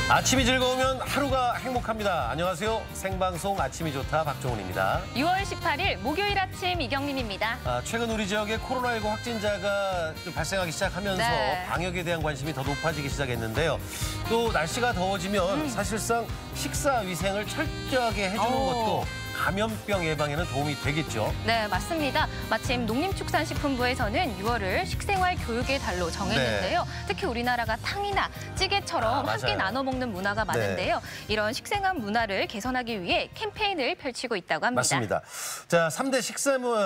아침이 즐거우면 하루가 행복합니다. 안녕하세요. 생방송 아침이 좋다 박종훈입니다. 6월 18일 목요일 아침 이경림입니다. 최근 우리 지역에 코로나19 확진자가 좀 발생하기 시작하면서 방역에 대한 관심이 더 높아지기 시작했는데요. 또 날씨가 더워지면 사실상 식사 위생을 철저하게 해주는 것도 감염병 예방에는 도움이 되겠죠. 네, 맞습니다. 마침 농림축산식품부에서는 6월을 식생활 교육의 달로 정했는데요. 특히 우리나라가 탕이나 찌개처럼 함께 나눠 먹는 문화가 많은데요. 이런 식생활 문화를 개선하기 위해 캠페인을 펼치고 있다고 합니다. 맞습니다. 자, 3대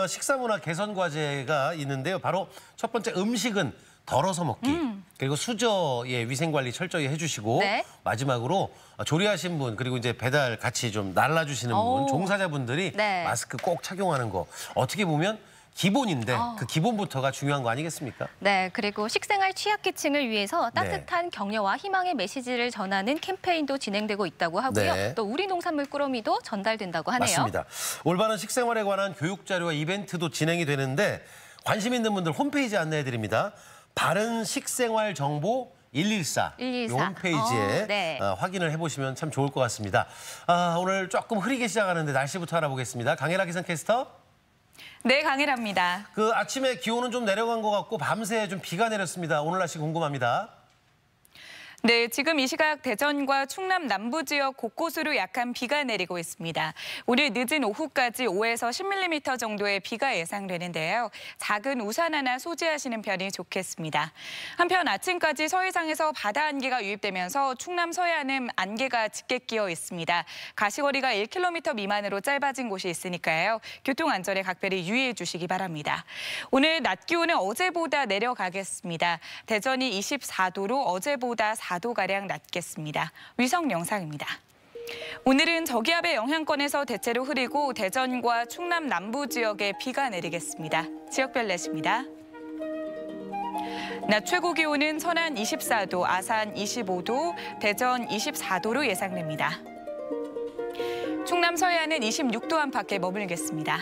식사문화 개선 과제가 있는데요. 바로 첫 번째 음식은 덜어서 먹기, 그리고 수저의 위생관리 철저히 해주시고 마지막으로 조리하신 분 그리고 이제 배달 같이 좀 날라주시는 분, 종사자분들이 마스크 꼭 착용하는 거 어떻게 보면 기본인데 그 기본부터가 중요한 거 아니겠습니까? 네, 그리고 식생활 취약계층을 위해서 따뜻한 격려와 희망의 메시지를 전하는 캠페인도 진행되고 있다고 하고요. 또 우리 농산물 꾸러미도 전달된다고 하네요. 맞습니다. 올바른 식생활에 관한 교육 자료와 이벤트도 진행이 되는데 관심 있는 분들 홈페이지 안내해드립니다. 바른 식생활 정보 114. 이 홈페이지에 확인을 해보시면 참 좋을 것 같습니다. 오늘 조금 흐리게 시작하는데 날씨부터 알아보겠습니다. 강혜라 기상캐스터. 네, 강혜라입니다. 아침에 기온은 좀 내려간 것 같고 밤새 좀 비가 내렸습니다. 오늘 날씨 궁금합니다. 네, 지금 이 시각 대전과 충남 남부 지역 곳곳으로 약한 비가 내리고 있습니다. 오늘 늦은 오후까지 5에서 10mm 정도의 비가 예상되는데요. 작은 우산 하나 소지하시는 편이 좋겠습니다. 한편 아침까지 서해상에서 바다 안개가 유입되면서 충남 서해안은 안개가 짙게 끼어 있습니다. 가시거리가 1km 미만으로 짧아진 곳이 있으니까요. 교통 안전에 각별히 유의해 주시기 바랍니다. 오늘 낮 기온은 어제보다 내려가겠습니다. 대전이 24도로 어제보다 4도가량 낮겠습니다. 위성 영상입니다. 오늘은 저기압의 영향권에서 대체로 흐리고 대전과 충남 남부 지역에 비가 내리겠습니다. 지역별 날씨입니다. 낮 최고 기온은 천안 24도, 아산 25도, 대전 24도로 예상됩니다. 충남 서해안은 26도 안팎에 머물겠습니다.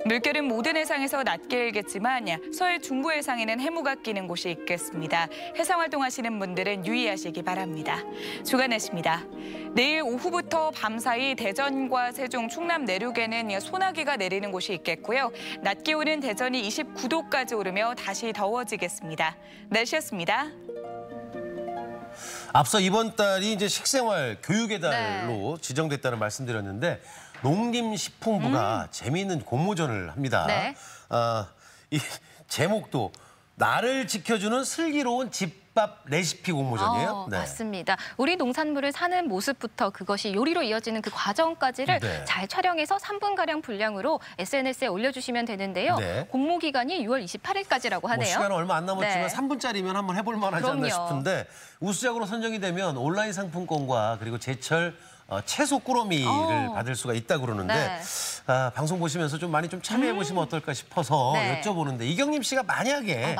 물결은 모든 해상에서 낮게 일겠지만 서해 중부 해상에는 해무가 끼는 곳이 있겠습니다. 해상 활동하시는 분들은 유의하시기 바랍니다. 주간 날씨입니다. 내일 오후부터 밤사이 대전과 세종, 충남 내륙에는 소나기가 내리는 곳이 있겠고요. 낮 기온은 대전이 29도까지 오르며 다시 더워지겠습니다. 날씨였습니다. 앞서 이번 달이 이제 식생활 교육의 달로 지정됐다는 말씀드렸는데 농림식품부가 재미있는 공모전을 합니다. 이 제목도 나를 지켜주는 슬기로운 집밥 레시피 공모전이에요. 맞습니다. 우리 농산물을 사는 모습부터 그것이 요리로 이어지는 그 과정까지를 잘 촬영해서 3분가량 분량으로 SNS에 올려주시면 되는데요. 공모 기간이 6월 28일까지라고 하네요. 시간은 얼마 안 남았지만 3분짜리면 한번 해볼 만하지 않나 싶은데 우수작으로 선정이 되면 온라인 상품권과 그리고 제철 채소 꾸러미를 받을 수가 있다고 그러는데 방송 보시면서 좀 많이 좀 참여해 보시면 어떨까 싶어서 여쭤보는데 이경림 씨가 만약에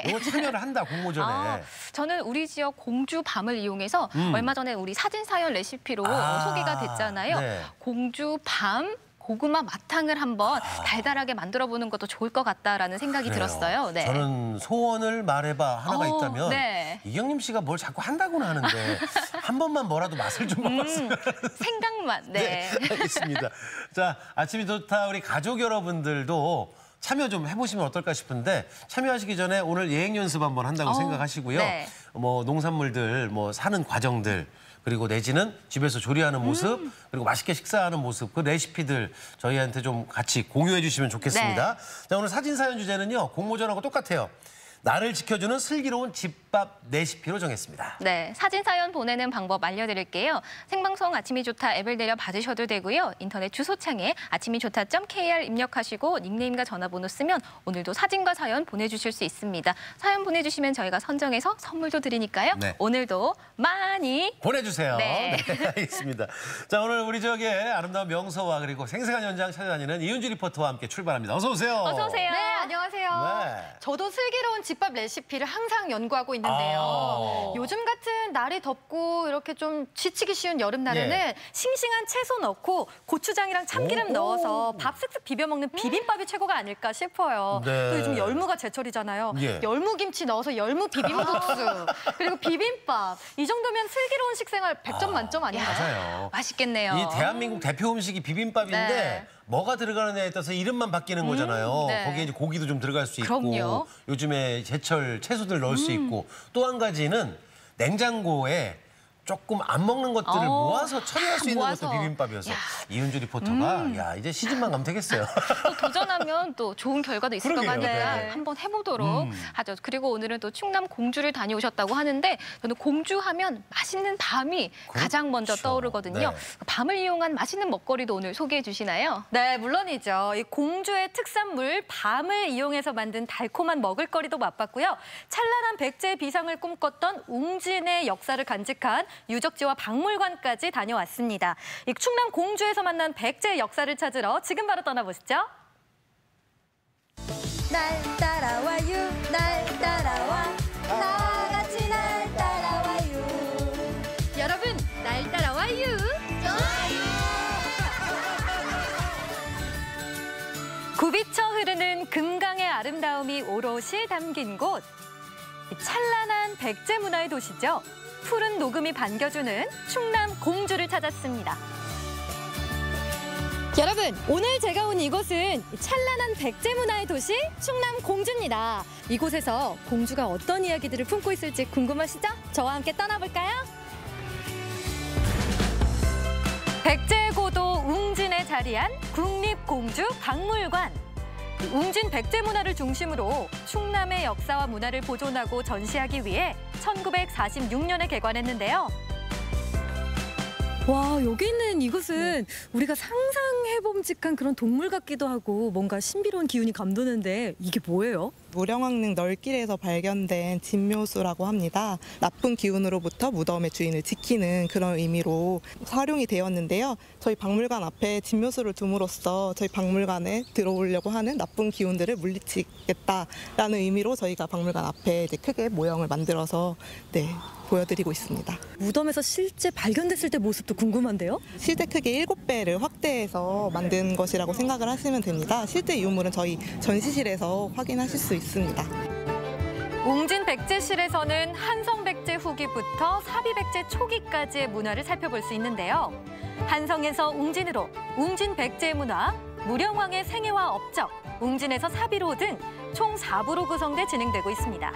이거 참여를 한다 공모전에 저는 우리 지역 공주 밤을 이용해서 얼마 전에 우리 사진 사연 레시피로 소개가 됐잖아요. 공주 밤 고구마 마탕을 한번 달달하게 만들어보는 것도 좋을 것 같다라는 생각이 들었어요. 저는 소원을 말해봐 하나가 있다면 이경림 씨가 뭘 자꾸 한다고는 하는데 한 번만 뭐라도 맛을 좀 봐봤으면 생각만. 알겠습니다. 자, 아침이 좋다 우리 가족 여러분들도 참여 좀 해보시면 어떨까 싶은데 참여하시기 전에 오늘 예행 연습 한번 한다고 생각하시고요. 뭐 농산물들 뭐 사는 과정들 그리고 내지는 집에서 조리하는 모습, 그리고 맛있게 식사하는 모습, 그 레시피들 저희한테 좀 같이 공유해 주시면 좋겠습니다. 자, 오늘 사진 사연 주제는요. 공모전하고 똑같아요. 나를 지켜주는 슬기로운 집밥 레시피로 정했습니다. 사진 사연 보내는 방법 알려드릴게요. 생방송 아침이 좋다 앱을 내려 받으셔도 되고요. 인터넷 주소창에 아침이좋다.kr 입력하시고 닉네임과 전화번호 쓰면 오늘도 사진과 사연 보내주실 수 있습니다. 사연 보내주시면 저희가 선정해서 선물도 드리니까요. 오늘도 많이 보내주세요. 알겠습니다. 자, 오늘 우리 지역의 아름다운 명소와 그리고 생생한 현장 찾아다니는 이은주 리포터와 함께 출발합니다. 어서 오세요. 어서 오세요. 네, 안녕하세요. 저도 슬기로운 집밥 레시피를 항상 연구하고 있는데요. 요즘 같은 같은 날이 덥고 이렇게 좀 지치기 쉬운 여름날에는 예. 싱싱한 채소 넣고 고추장이랑 참기름 넣어서 밥 쓱쓱 비벼 먹는 비빔밥이 최고가 아닐까 싶어요. 네. 또 요즘 열무가 제철이잖아요. 예. 열무김치 넣어서 열무 비빔국수 그리고 비빔밥. 이 정도면 슬기로운 식생활 100점 만점 아닌가요? 맞아요. 맛있겠네요. 이 대한민국 대표 음식이 비빔밥인데 네. 뭐가 들어가느냐에 따라서 이름만 바뀌는 거잖아요. 네. 거기에 이제 고기도 좀 들어갈 수 있고 그럼요. 요즘에 제철 채소들 넣을 수 있고 또 한 가지는 냉장고에 조금 안 먹는 것들을 모아서 처리할 수 있는 모아서. 것도 비빔밥이어서 야. 이은주 리포터가 야 이제 시집만 가면 되겠어요. 또 도전하면 또 좋은 결과도 있을 것 그러게요. 같으니까 네. 한번 해보도록 하죠. 그리고 오늘은 또 충남 공주를 다녀오셨다고 하는데 저는 공주 하면 맛있는 밤이 가장 먼저 그렇죠. 떠오르거든요. 네. 밤을 이용한 맛있는 먹거리도 오늘 소개해 주시나요? 네, 물론이죠. 이 공주의 특산물 밤을 이용해서 만든 달콤한 먹을거리도 맛봤고요. 찬란한 백제의 비상을 꿈꿨던 웅진의 역사를 간직한 유적지와 박물관까지 다녀왔습니다. 이 충남 공주에서 만난 백제의 역사를 찾으러 지금 바로 떠나보시죠. 날 따라와요, 날 따라와, 다 같이 날 따라와요. 여러분, 날 따라와요. 굽이쳐 흐르는 금강의 아름다움이 오롯이 담긴 곳. 찬란한 백제 문화의 도시죠. 푸른 녹음이 반겨주는 충남 공주를 찾았습니다. 여러분, 오늘 제가 온 이곳은 찬란한 백제 문화의 도시 충남 공주입니다. 이곳에서 공주가 어떤 이야기들을 품고 있을지 궁금하시죠? 저와 함께 떠나볼까요? 백제의 고도 웅진에 자리한 국립공주박물관. 웅진 백제 문화를 중심으로 충남의 역사와 문화를 보존하고 전시하기 위해 1946년에 개관했는데요. 와, 여기 있는 이곳은 우리가 상상해봄직한 그런 동물 같기도 하고 뭔가 신비로운 기운이 감도는데 이게 뭐예요? 무령왕릉 널길에서 발견된 진묘수라고 합니다. 나쁜 기운으로부터 무덤의 주인을 지키는 그런 의미로 활용이 되었는데요. 저희 박물관 앞에 진묘수를 둠으로써 저희 박물관에 들어오려고 하는 나쁜 기운들을 물리치겠다라는 의미로 저희가 박물관 앞에 이제 크게 모형을 만들어서 보여드리고 있습니다. 무덤에서 실제 발견됐을 때 모습도 궁금한데요? 실제 크기 7배를 확대해서 만든 것이라고 생각을 하시면 됩니다. 실제 유물은 저희 전시실에서 확인하실 수 있습니다. 웅진 백제실에서는 한성 백제 후기부터 사비 백제 초기까지의 문화를 살펴볼 수 있는데요. 한성에서 웅진으로, 웅진 백제의 문화, 무령왕의 생애와 업적, 웅진에서 사비로 등 총 4부로 구성돼 진행되고 있습니다.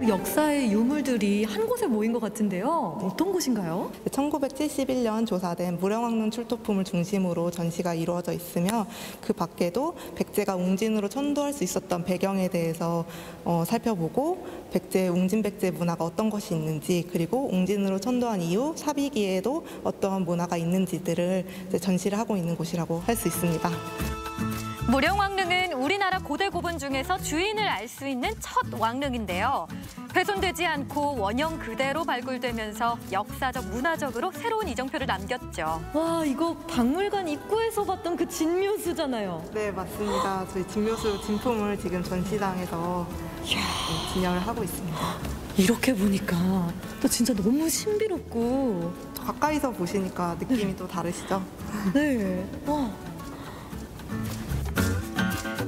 역사의 유물들이 한 곳에 모인 것 같은데요. 어떤 곳인가요? 1971년 조사된 무령왕릉 출토품을 중심으로 전시가 이루어져 있으며 그 밖에도 백제가 웅진으로 천도할 수 있었던 배경에 대해서 살펴보고 웅진 백제 문화가 어떤 것이 있는지 그리고 웅진으로 천도한 이후 사비기에도 어떠한 문화가 있는지들을 이제 전시를 하고 있는 곳이라고 할 수 있습니다. 무령왕릉은 우리나라 고대 고분 중에서 주인을 알 수 있는 첫 왕릉인데요. 훼손되지 않고 원형 그대로 발굴되면서 역사적, 문화적으로 새로운 이정표를 남겼죠. 와, 이거 박물관 입구에서 봤던 그 진묘수잖아요. 네, 맞습니다. 저희 진묘수 진품을 지금 전시장에서 진열을 하고 있습니다. 이렇게 보니까 또 진짜 너무 신비롭고. 가까이서 보시니까 느낌이 또 다르시죠? 네. 와.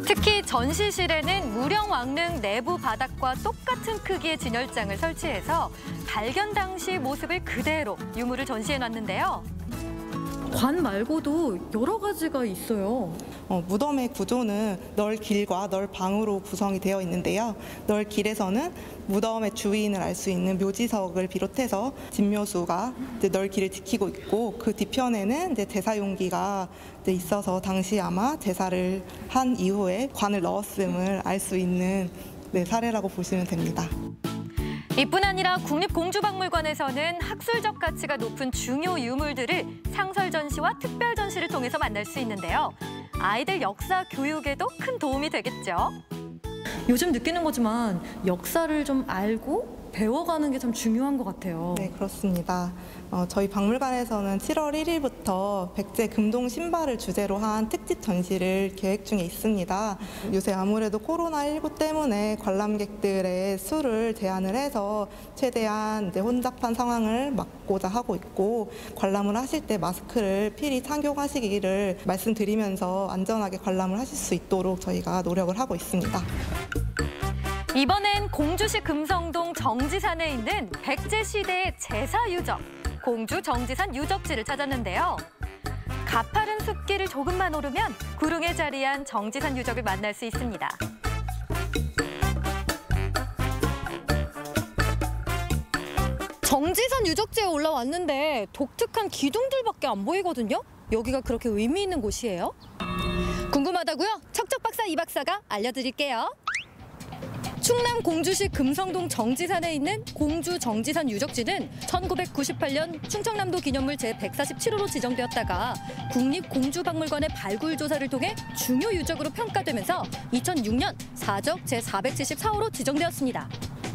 특히 전시실에는 무령왕릉 내부 바닥과 똑같은 크기의 진열장을 설치해서 발견 당시 모습을 그대로 유물을 전시해놨는데요. 관 말고도 여러 가지가 있어요. 무덤의 구조는 널 길과 널 방으로 구성이 되어 있는데요. 널 길에서는 무덤의 주인을 알 수 있는 묘지석을 비롯해서 진묘수가 이제 널 길을 지키고 있고 그 뒤편에는 이제 제사 용기가 이제 있어서 당시 아마 제사를 한 이후에 관을 넣었음을 알 수 있는 사례라고 보시면 됩니다. 이뿐 아니라 국립공주박물관에서는 학술적 가치가 높은 중요 유물들을 상설 전시와 특별 전시를 통해서 만날 수 있는데요. 아이들 역사 교육에도 큰 도움이 되겠죠. 요즘 느끼는 거지만 역사를 좀 알고 배워가는 게 참 중요한 것 같아요. 네, 그렇습니다. 저희 박물관에서는 7월 1일부터 백제 금동 신발을 주제로 한 특집 전시를 계획 중에 있습니다. 요새 아무래도 코로나19 때문에 관람객들의 수를 제한을 해서 최대한 이제 혼잡한 상황을 막고자 하고 있고, 관람을 하실 때 마스크를 필히 착용하시기를 말씀드리면서 안전하게 관람을 하실 수 있도록 저희가 노력을 하고 있습니다. 이번엔 공주시 금성동 정지산에 있는 백제 시대의 제사 유적, 공주 정지산 유적지를 찾았는데요. 가파른 숲길을 조금만 오르면 구릉에 자리한 정지산 유적을 만날 수 있습니다. 정지산 유적지에 올라왔는데 독특한 기둥들밖에 안 보이거든요. 여기가 그렇게 의미 있는 곳이에요? 궁금하다고요? 척척 박사 이 박사가 알려드릴게요. 충남 공주시 금성동 정지산에 있는 공주 정지산 유적지는 1998년 충청남도 기념물 제147호로 지정되었다가 국립공주박물관의 발굴 조사를 통해 중요 유적으로 평가되면서 2006년 사적 제474호로 지정되었습니다.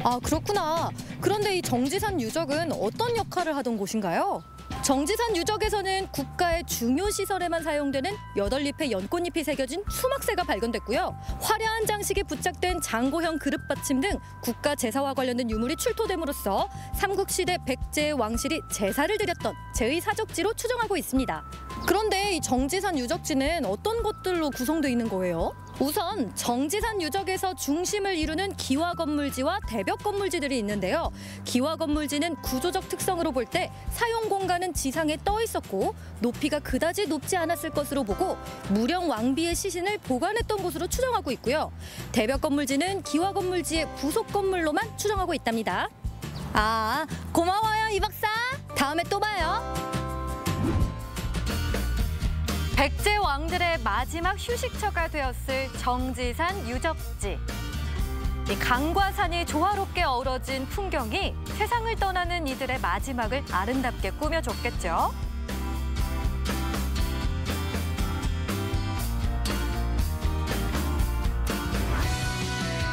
아, 그렇구나. 그런데 이 정지산 유적은 어떤 역할을 하던 곳인가요? 정지산 유적에서는 국가의 중요 시설에만 사용되는 8잎의 연꽃잎이 새겨진 수막새가 발견됐고요. 화려한 장식이 부착된 장고형 그릇 받침 등 국가 제사와 관련된 유물이 출토됨으로써 삼국시대 백제의 왕실이 제사를 드렸던 제2사적지로 추정하고 있습니다. 그런데 이 정지산 유적지는 어떤 것들로 구성되어 있는 거예요? 우선 정지산 유적에서 중심을 이루는 기와 건물지와 대벽 건물지들이 있는데요. 기와 건물지는 구조적 특성으로 볼 때 사용 공간은 지상에 떠 있었고 높이가 그다지 높지 않았을 것으로 보고 무령 왕비의 시신을 보관했던 곳으로 추정하고 있고요. 대벽 건물지는 기와 건물지의 부속 건물로만 추정하고 있답니다. 아, 고마워요 이 박사. 다음에 또 봐요. 백제 왕들의 마지막 휴식처가 되었을 정지산 유적지. 이 강과 산이 조화롭게 어우러진 풍경이 세상을 떠나는 이들의 마지막을 아름답게 꾸며줬겠죠.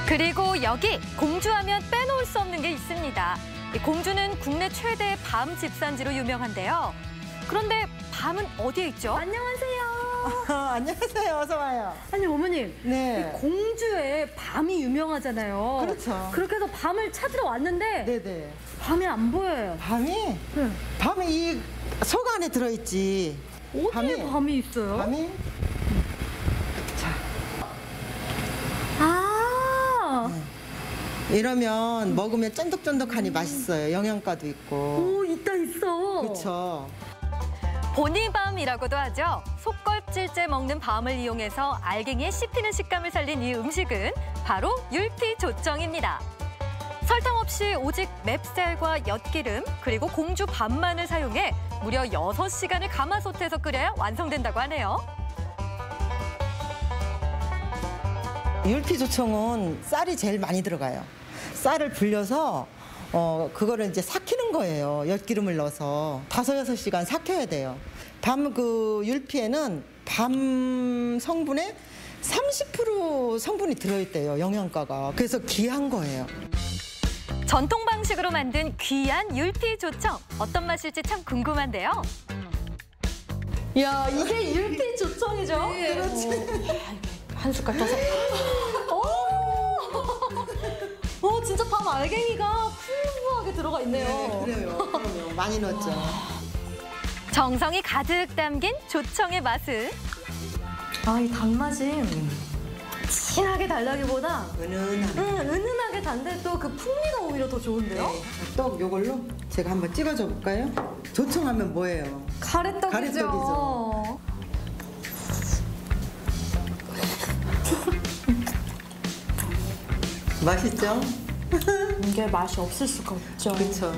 그리고 여기 공주하면 빼놓을 수 없는 게 있습니다. 이 공주는 국내 최대의 밤 집산지로 유명한데요. 그런데 밤은 어디에 있죠? 안녕하세요. 안녕하세요. 어서 와요. 아니 어머님, 네. 이 공주의 밤이 유명하잖아요. 그렇죠. 그렇게 해서 밤을 찾으러 왔는데 네네. 밤이 안 보여요. 밤이? 네. 밤이 이 속 안에 들어있지. 어디에 밤이 있어요? 밤이? 아, 이러면 먹으면 쫀득쫀득하니 맛있어요. 영양가도 있고. 오, 있어. 그렇죠. 보니밤이라고도 하죠. 속껍질째 먹는 밤을 이용해서 알갱이의 씹히는 식감을 살린 이 음식은 바로 율피조청입니다. 설탕 없이 오직 맵쌀과 엿기름 그리고 공주 밤만을 사용해 무려 6시간을 가마솥에서 끓여야 완성된다고 하네요. 율피조청은 쌀이 제일 많이 들어가요. 쌀을 불려서 그거를 이제 삭히는 거예요. 엿기름을 넣어서 5-6시간 삭혀야 돼요. 밤 그 율피에는 밤 성분의 30% 성분이 들어있대요. 영양가가. 그래서 귀한 거예요. 전통 방식으로 만든 귀한 율피조청. 어떤 맛일지 참 궁금한데요. 야, 이게 율피조청이죠? 네, 그렇지. 한 숟갈 떠서. 오, 진짜 밤 알갱이가 풍부하게 들어가 있네요. 네, 그래요. 그럼요. 많이 넣었죠. 정성이 가득 담긴 조청의 맛은 아, 이 단맛이 진하게 달라기보다 은은하게 단데 또 그 풍미가 오히려 더 좋은데요? 네. 떡 요걸로 제가 한번 찍어줘 볼까요? 조청하면 뭐예요? 가래떡이죠. 가래떡이죠. 맛있죠? 이게 맛이 없을 수가 없죠. 그렇죠.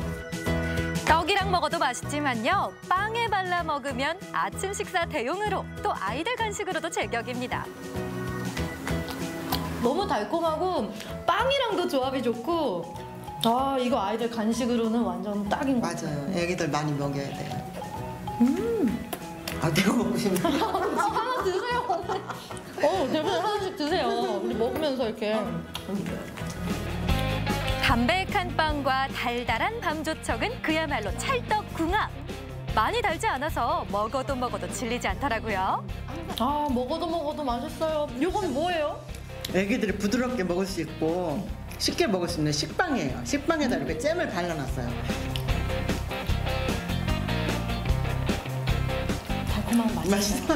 떡이랑 먹어도 맛있지만요. 빵에 발라 먹으면 아침 식사 대용으로 또 아이들 간식으로도 제격입니다. 너무 달콤하고 빵이랑도 조합이 좋고 아, 이거 아이들 간식으로는 완전 딱인 것 같아요. 맞아요. 애기들 많이 먹여야 돼요. 아, 내가 먹고 싶네. 하나 드세요. 대표님 하나씩 드세요. 우리 먹으면서 이렇게. 담백한 빵과 달달한 밤조청은 그야말로 찰떡궁합. 많이 달지 않아서 먹어도 질리지 않더라고요. 아, 먹어도 맛있어요. 이건 뭐예요? 애기들이 부드럽게 먹을 수 있고 쉽게 먹을 수 있는 식빵이에요. 식빵에다 이렇게 잼을 발라놨어요. 달콤한 맛이 맛있어.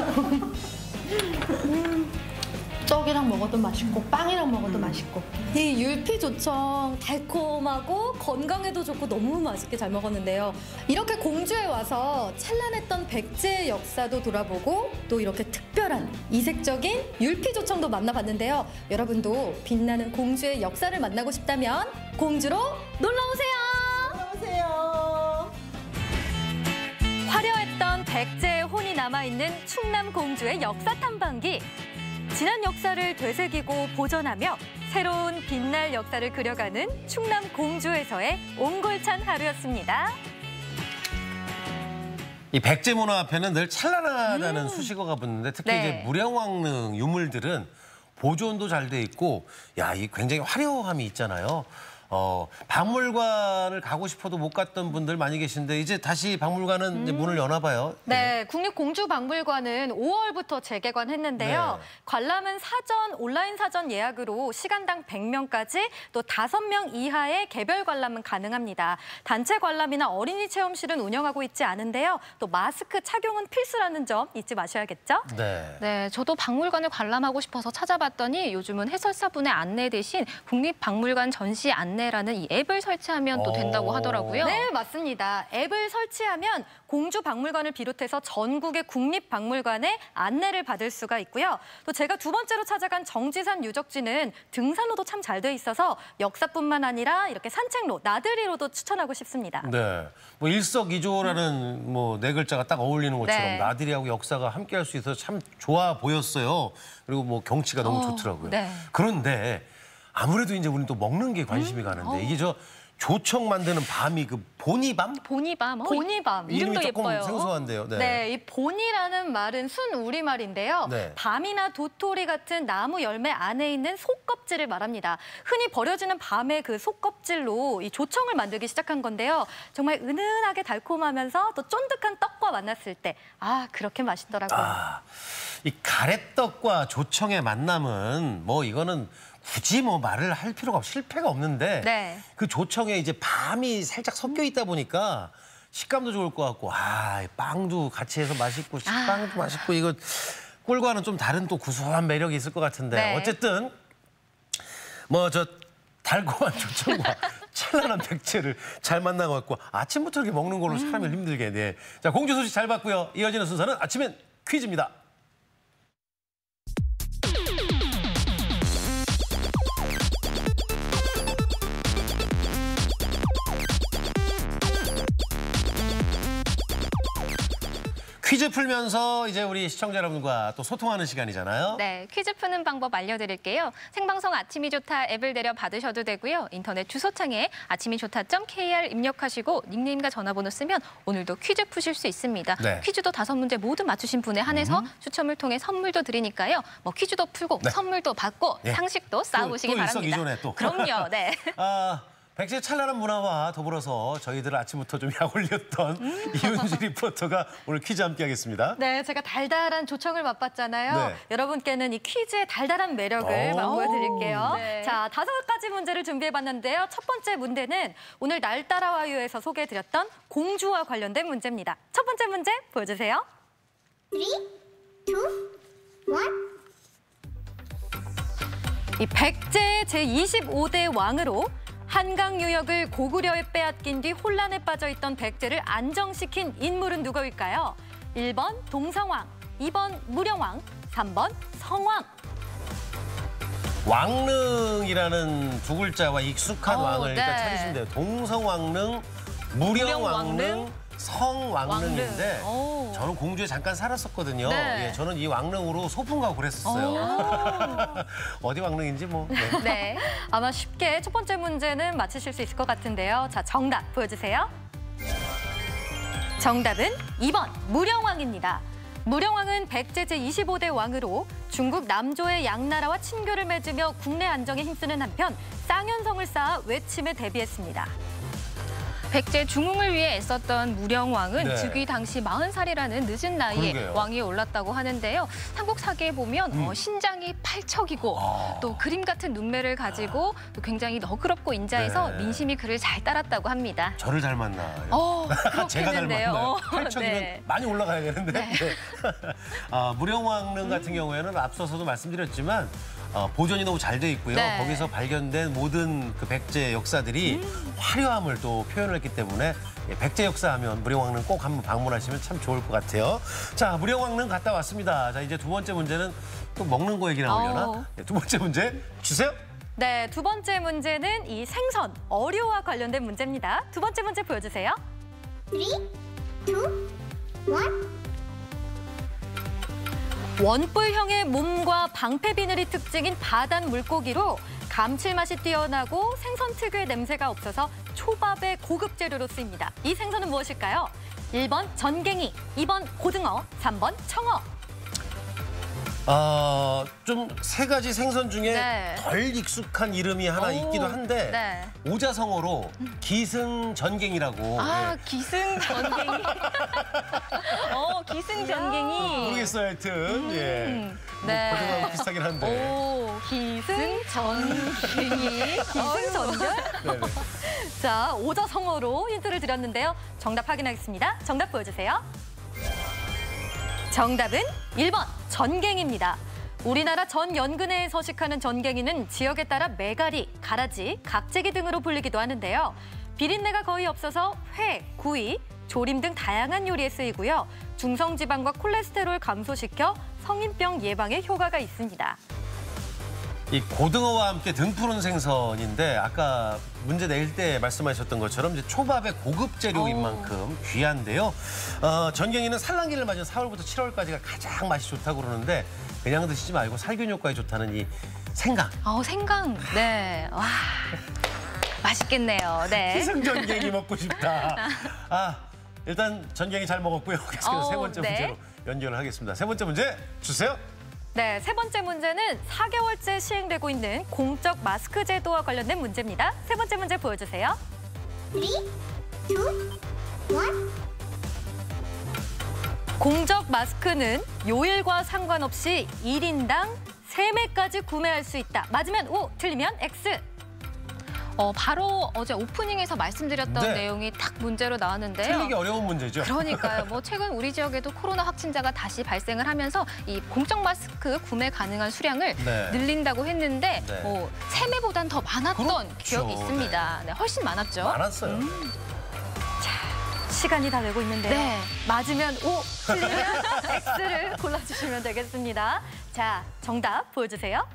떡이랑 먹어도 맛있고 빵이랑 먹어도 맛있고. 이 율피조청 달콤하고 건강에도 좋고 너무 맛있게 잘 먹었는데요. 이렇게 공주에 와서 찬란했던 백제의 역사도 돌아보고 또 이렇게 특별한 이색적인 율피조청도 만나봤는데요. 여러분도 빛나는 공주의 역사를 만나고 싶다면 공주로 놀러오세요. 안녕하세요. 화려했던 백제의 혼이 남아있는 충남 공주의 역사 탐방기. 지난 역사를 되새기고 보존하며 새로운 빛날 역사를 그려가는 충남 공주에서의 옹골찬 하루였습니다. 이 백제 문화 앞에는 늘 찬란하다는 수식어가 붙는데 특히 네. 이제 무령왕릉 유물들은 보존도 잘 돼 있고 이 굉장히 화려함이 있잖아요. 박물관을 가고 싶어도 못 갔던 분들 많이 계신데 이제 다시 박물관은 이제 문을 여나 봐요. 네, 국립공주박물관은 5월부터 재개관했는데요. 네. 관람은 온라인 사전 예약으로 시간당 100명까지 또 5명 이하의 개별 관람은 가능합니다. 단체 관람이나 어린이 체험실은 운영하고 있지 않은데요. 또 마스크 착용은 필수라는 점 잊지 마셔야겠죠? 네. 네, 저도 박물관을 관람하고 싶어서 찾아봤더니 요즘은 해설사분의 안내 대신 국립박물관 전시 안내라는 이 앱을 설치하면 또 된다고 하더라고요. 네, 맞습니다. 앱을 설치하면 공주박물관을 비롯해서 전국의 국립박물관에 안내를 받을 수가 있고요. 또 제가 두 번째로 찾아간 정지산 유적지는 등산로도 참 잘 돼 있어서 역사뿐만 아니라 이렇게 산책로, 나들이로도 추천하고 싶습니다. 네. 뭐 일석이조라는 뭐 네 글자가 딱 어울리는 것처럼 네. 나들이하고 역사가 함께할 수 있어서 참 좋아 보였어요. 그리고 뭐 경치가 너무 좋더라고요. 네. 그런데 아무래도 이제 우리는 또 먹는 게 관심이 가는데 이게 저 조청 만드는 밤이 그 보니밤? 보니밤. 보니밤, 이름이 이름도 조금 예뻐요. 생소한데요. 네. 네, 이 보니라는 말은 순 우리말인데요. 네. 밤이나 도토리 같은 나무 열매 안에 있는 속껍질을 말합니다. 흔히 버려지는 밤의 그 속껍질로 이 조청을 만들기 시작한 건데요. 정말 은은하게 달콤하면서 또 쫀득한 떡과 만났을 때 그렇게 맛있더라고요. 이 가래떡과 조청의 만남은 뭐 이거는 굳이 뭐 말을 할 필요가 실패가 없는데 네. 그 조청에 이제 밤이 살짝 섞여 있다 보니까 식감도 좋을 것 같고 빵도 같이 해서 맛있고 식빵도 맛있고 이거 꿀과는 좀 다른 또 구수한 매력이 있을 것 같은데 네. 어쨌든 뭐 저 달콤한 조청과 찬란한 백제를 잘 만나갖고 아침부터 이렇게 먹는 걸로 사람을 힘들게 네. 자 공주 소식 잘 봤고요. 이어지는 순서는 아침엔 퀴즈입니다. 퀴즈 풀면서 이제 우리 시청자 여러분과 또 소통하는 시간이잖아요. 네, 퀴즈 푸는 방법 알려드릴게요. 생방송 아침이 좋다 앱을 내려 받으셔도 되고요. 인터넷 주소창에 아침이 좋다.kr 입력하시고 닉네임과 전화번호 쓰면 오늘도 퀴즈 푸실 수 있습니다. 네. 퀴즈도 5문제 모두 맞추신 분에 한해서 추첨을 통해 선물도 드리니까요. 뭐 퀴즈도 풀고 네. 선물도 받고 예. 상식도 쌓아보시기 또 바랍니다. 일석이조네, 또. 그럼요. 네. 백제의 찬란한 문화와 더불어서 저희들 아침부터 좀 약올렸던 이윤지 리포터가 오늘 퀴즈 함께하겠습니다. 네, 제가 달달한 조청을 맛봤잖아요. 네. 여러분께는 이 퀴즈의 달달한 매력을 오. 맛보여드릴게요. 네. 자, 5가지 문제를 준비해봤는데요. 첫 번째 문제는 오늘 날 따라 와요에서 소개해드렸던 공주와 관련된 문제입니다. 첫 번째 문제 보여주세요. 3, 2, 1. 이 백제의 제25대 왕으로 한강 유역을 고구려에 빼앗긴 뒤 혼란에 빠져있던 백제를 안정시킨 인물은 누구일까요? 1번 동성왕, 2번 무령왕, 3번 성왕. 왕릉이라는 두 글자와 익숙한 왕을 일단 네. 찾으시면 돼요. 동성왕릉, 무령왕릉, 성왕릉인데 오. 저는 공주에 잠깐 살았었거든요. 네. 예, 저는 이 왕릉으로 소풍 가고 그랬었어요. 어디 왕릉인지 뭐. 네. 네. 아마 쉽게 첫 번째 문제는 맞히실 수 있을 것 같은데요. 자, 정답 보여주세요. 정답은 2번 무령왕입니다. 무령왕은 백제 제25대 왕으로 중국 남조의 양나라와 친교를 맺으며 국내 안정에 힘쓰는 한편 쌍현성을 쌓아 외침에 대비했습니다. 백제 중흥을 위해 애썼던 무령왕은 네. 즉위 당시 40살이라는 늦은 나이에 그러게요. 왕위에 올랐다고 하는데요. 삼국사기에 보면 신장이 팔척이고 또 그림 같은 눈매를 가지고 또 굉장히 너그럽고 인자해서 네. 민심이 그를 잘 따랐다고 합니다. 저를 닮았나? 제가 그렇겠는데요. 닮았나요? 8척이면 네. 많이 올라가야 되는데. 네. 무령왕릉 같은 경우에는 앞서서도 말씀드렸지만 보존이 너무 잘 돼 있고요. 네. 거기서 발견된 모든 그 백제 역사들이 화려함을 또 표현을 했기 때문에 백제 역사하면 무령왕릉 꼭 한번 방문하시면 참 좋을 것 같아요. 자, 무령왕릉 갔다 왔습니다. 자, 이제 두 번째 문제는 또 먹는 거 얘기 나오려나? 네, 두 번째 문제 주세요. 네, 두 번째 문제는 이 생선, 어류와 관련된 문제입니다. 두 번째 문제 보여주세요. 3, 2, 1. 원뿔형의 몸과 방패 비늘이 특징인 바단 물고기로 감칠맛이 뛰어나고 생선 특유의 냄새가 없어서 초밥의 고급 재료로 쓰입니다. 이 생선은 무엇일까요? 1번 전갱이, 2번 고등어, 3번 청어. 좀 세 가지 생선 중에 네. 덜 익숙한 이름이 하나 있기도 한데 네. 오자성어로 기승전갱이라고. 예. 기승전갱이. 기승전갱이. 모르겠어요, 하여튼. 예. 네. 고등어하고 비슷하긴 한데. 오, 기승전갱이. 기승전결? 네네. 자, 오자성어로 힌트를 드렸는데요. 정답 확인하겠습니다. 정답 보여주세요. 정답은 1번 전갱입니다. 우리나라 전 연근해에 서식하는 전갱이는 지역에 따라 메가리, 가라지, 각재기 등으로 불리기도 하는데요. 비린내가 거의 없어서 회, 구이, 조림 등 다양한 요리에 쓰이고요. 중성지방과 콜레스테롤 감소시켜 성인병 예방에 효과가 있습니다. 이 고등어와 함께 등푸른 생선인데 아까 문제 낼 때 말씀하셨던 것처럼 이제 초밥의 고급 재료인 만큼 귀한데요. 전갱이는 산란기를 맞은 4월부터 7월까지가 가장 맛이 좋다고 그러는데 그냥 드시지 말고 살균 효과에 좋다는 이 생강. 생강. 네. 와. 맛있겠네요. 네. 기승전갱이 먹고 싶다. 일단 전갱이 잘 먹었고요. 계속해서 세 번째 네. 문제로 연결을 하겠습니다. 세 번째 문제 주세요. 네, 세 번째 문제는 4개월째 시행되고 있는 공적 마스크 제도와 관련된 문제입니다. 세 번째 문제 보여주세요. 3, 2, 1. 공적 마스크는 요일과 상관없이 1인당 3매까지 구매할 수 있다. 맞으면 O, 틀리면 X. 바로 어제 오프닝에서 말씀드렸던 네. 내용이 딱 문제로 나왔는데요. 틀리기 어려운 문제죠. 그러니까요. 최근 우리 지역에도 코로나 확진자가 다시 발생을 하면서 이 공적 마스크 구매 가능한 수량을 네. 늘린다고 했는데 네. 3매보단 더 많았던 그렇죠. 기억이 있습니다. 네, 훨씬 많았죠. 많았어요. 시간이 다 되고 있는데요. 네. 맞으면 O, 틀리면 X를 골라주시면 되겠습니다. 자, 정답 보여주세요.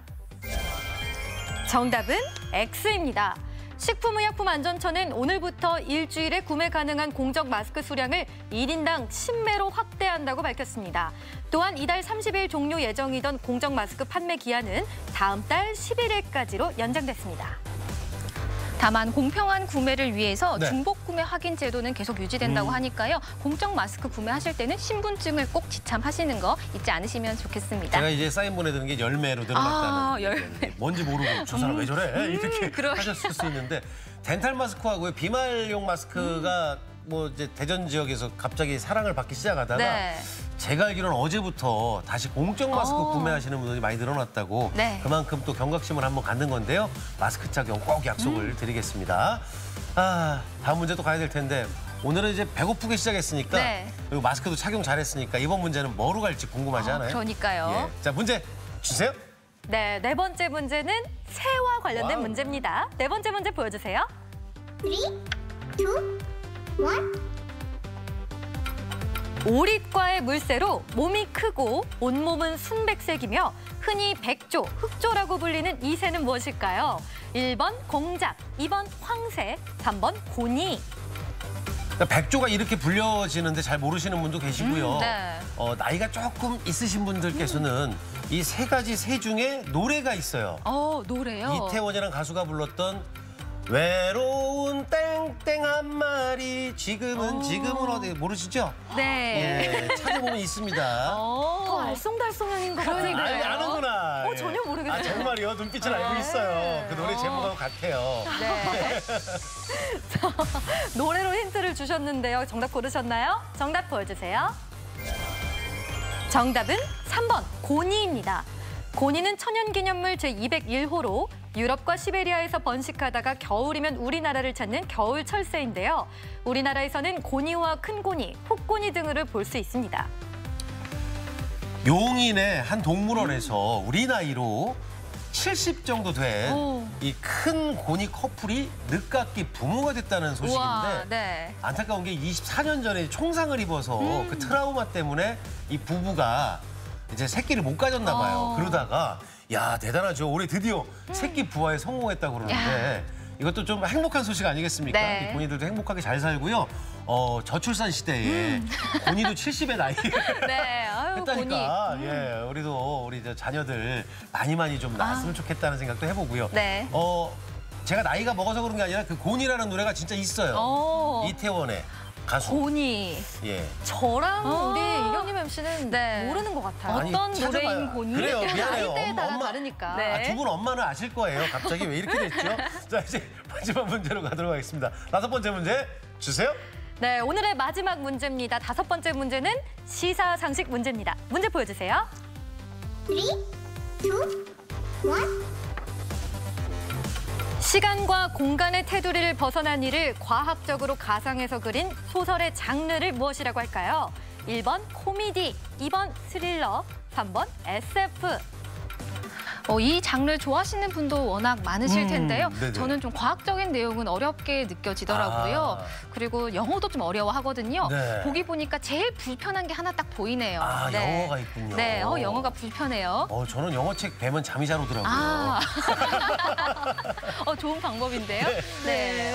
정답은 X입니다. 식품의약품안전처는 오늘부터 일주일에 구매 가능한 공적 마스크 수량을 1인당 10매로 확대한다고 밝혔습니다. 또한 이달 30일 종료 예정이던 공적 마스크 판매 기한은 다음 달 11일까지로 연장됐습니다. 다만 공평한 구매를 위해서 네. 중복 구매 확인 제도는 계속 유지된다고 하니까요. 공적 마스크 구매하실 때는 신분증을 꼭 지참하시는 거 잊지 않으시면 좋겠습니다. 제가 이제 사인 보내드는 게 열매로 늘어났다는. 열매. 뭔지 모르고 저 사람 왜 저래? 이렇게 그러게요. 하셨을 수 있는데 덴탈 마스크하고요. 비말용 마스크가 뭐 이제 대전 지역에서 갑자기 사랑을 받기 시작하다가 네. 제가 알기로는 어제부터 다시 공적 마스크 구매하시는 분들이 많이 늘어났다고 네. 그만큼 또 경각심을 한번 갖는 건데요. 마스크 착용 꼭 약속을 드리겠습니다. 다음 문제 또 가야 될 텐데 오늘은 이제 배고프게 시작했으니까 네. 그리고 마스크도 착용 잘했으니까 이번 문제는 뭐로 갈지 궁금하지 않아요? 그러니까요. 예. 자, 문제 주세요. 네, 네 번째 문제는 새와 관련된 와우. 문제입니다. 네 번째 문제 보여주세요. 3, 2, 1. 오릿과의 물새로 몸이 크고 온몸은 순백색이며 흔히 백조, 흑조라고 불리는 이 새는 무엇일까요? 1번 공작, 2번 황새, 3번 고니. 백조가 이렇게 불려지는데 잘 모르시는 분도 계시고요. 네. 나이가 조금 있으신 분들께서는 이 세 가지 새 중에 노래가 있어요. 노래요. 이태원이라는 가수가 불렀던 외로운 땡땡 한 마리 지금은 어디 모르시죠? 네. 예, 찾아보면 있습니다. 더 알쏭달쏭한 것 같은데요. 아는구나. 전혀 모르겠어요. 아, 정말요? 눈빛을 알고 있어요. 그 노래 제목하고 같아요. 네. 노래로 힌트를 주셨는데요. 정답 고르셨나요? 정답 보여주세요. 정답은 3번 고니입니다. 고니는 천연기념물 제201호로 유럽과 시베리아에서 번식하다가 겨울이면 우리나라를 찾는 겨울 철새인데요. 우리나라에서는 고니와 큰 고니, 혹고니 등을 볼 수 있습니다. 용인의 한 동물원에서 우리 나이로 70 정도 된 이 큰 고니 커플이 늦깎이 부모가 됐다는 소식인데 우와, 네. 안타까운 게 24년 전에 총상을 입어서 그 트라우마 때문에 이 부부가 이제 새끼를 못 가졌나 봐요. 그러다가 야 대단하죠. 올해 드디어 새끼 부화에 성공했다고 그러는데 이것도 좀 행복한 소식 아니겠습니까? 네. 이 고니들도 행복하게 잘 살고요. 저출산 시대에 고니도 70의 나이 네. 아유, 했다니까. 예, 우리 저 자녀들 많이 좀 낳았으면 좋겠다는 생각도 해보고요. 네. 제가 나이가 먹어서 그런 게 아니라 그 고니라는 노래가 진짜 있어요. 이태원의 가수. 고니. 예. 저랑 우리 이경림 MC는 네. 모르는 것 같아요. 아니, 어떤 찾아봐요. 노래인 고니? 그래요, 미안해요. 나이대에 따라 다르니까. 네. 두 분 엄마는 아실 거예요. 갑자기 왜 이렇게 됐죠? 자, 이제 마지막 문제로 가도록 하겠습니다. 5번째 문제 주세요. 네, 오늘의 마지막 문제입니다. 5번째 문제는 시사상식 문제입니다. 문제 보여주세요. 3, 2, 1. 시간과 공간의 테두리를 벗어난 이를 과학적으로 가상해서 그린 소설의 장르를 무엇이라고 할까요? 1번 코미디, 2번 스릴러, 3번 SF. 이 장르 좋아하시는 분도 워낙 많으실 텐데요. 네네. 저는 좀 과학적인 내용은 어렵게 느껴지더라고요. 그리고 영어도 좀 어려워하거든요. 네. 보기 보니까 제일 불편한 게 하나 딱 보이네요. 아, 네. 영어가 있군요. 네, 영어가 불편해요. 저는 영어책 배면 잠이 잘 오더라고요. 아, 좋은 방법인데요. 네,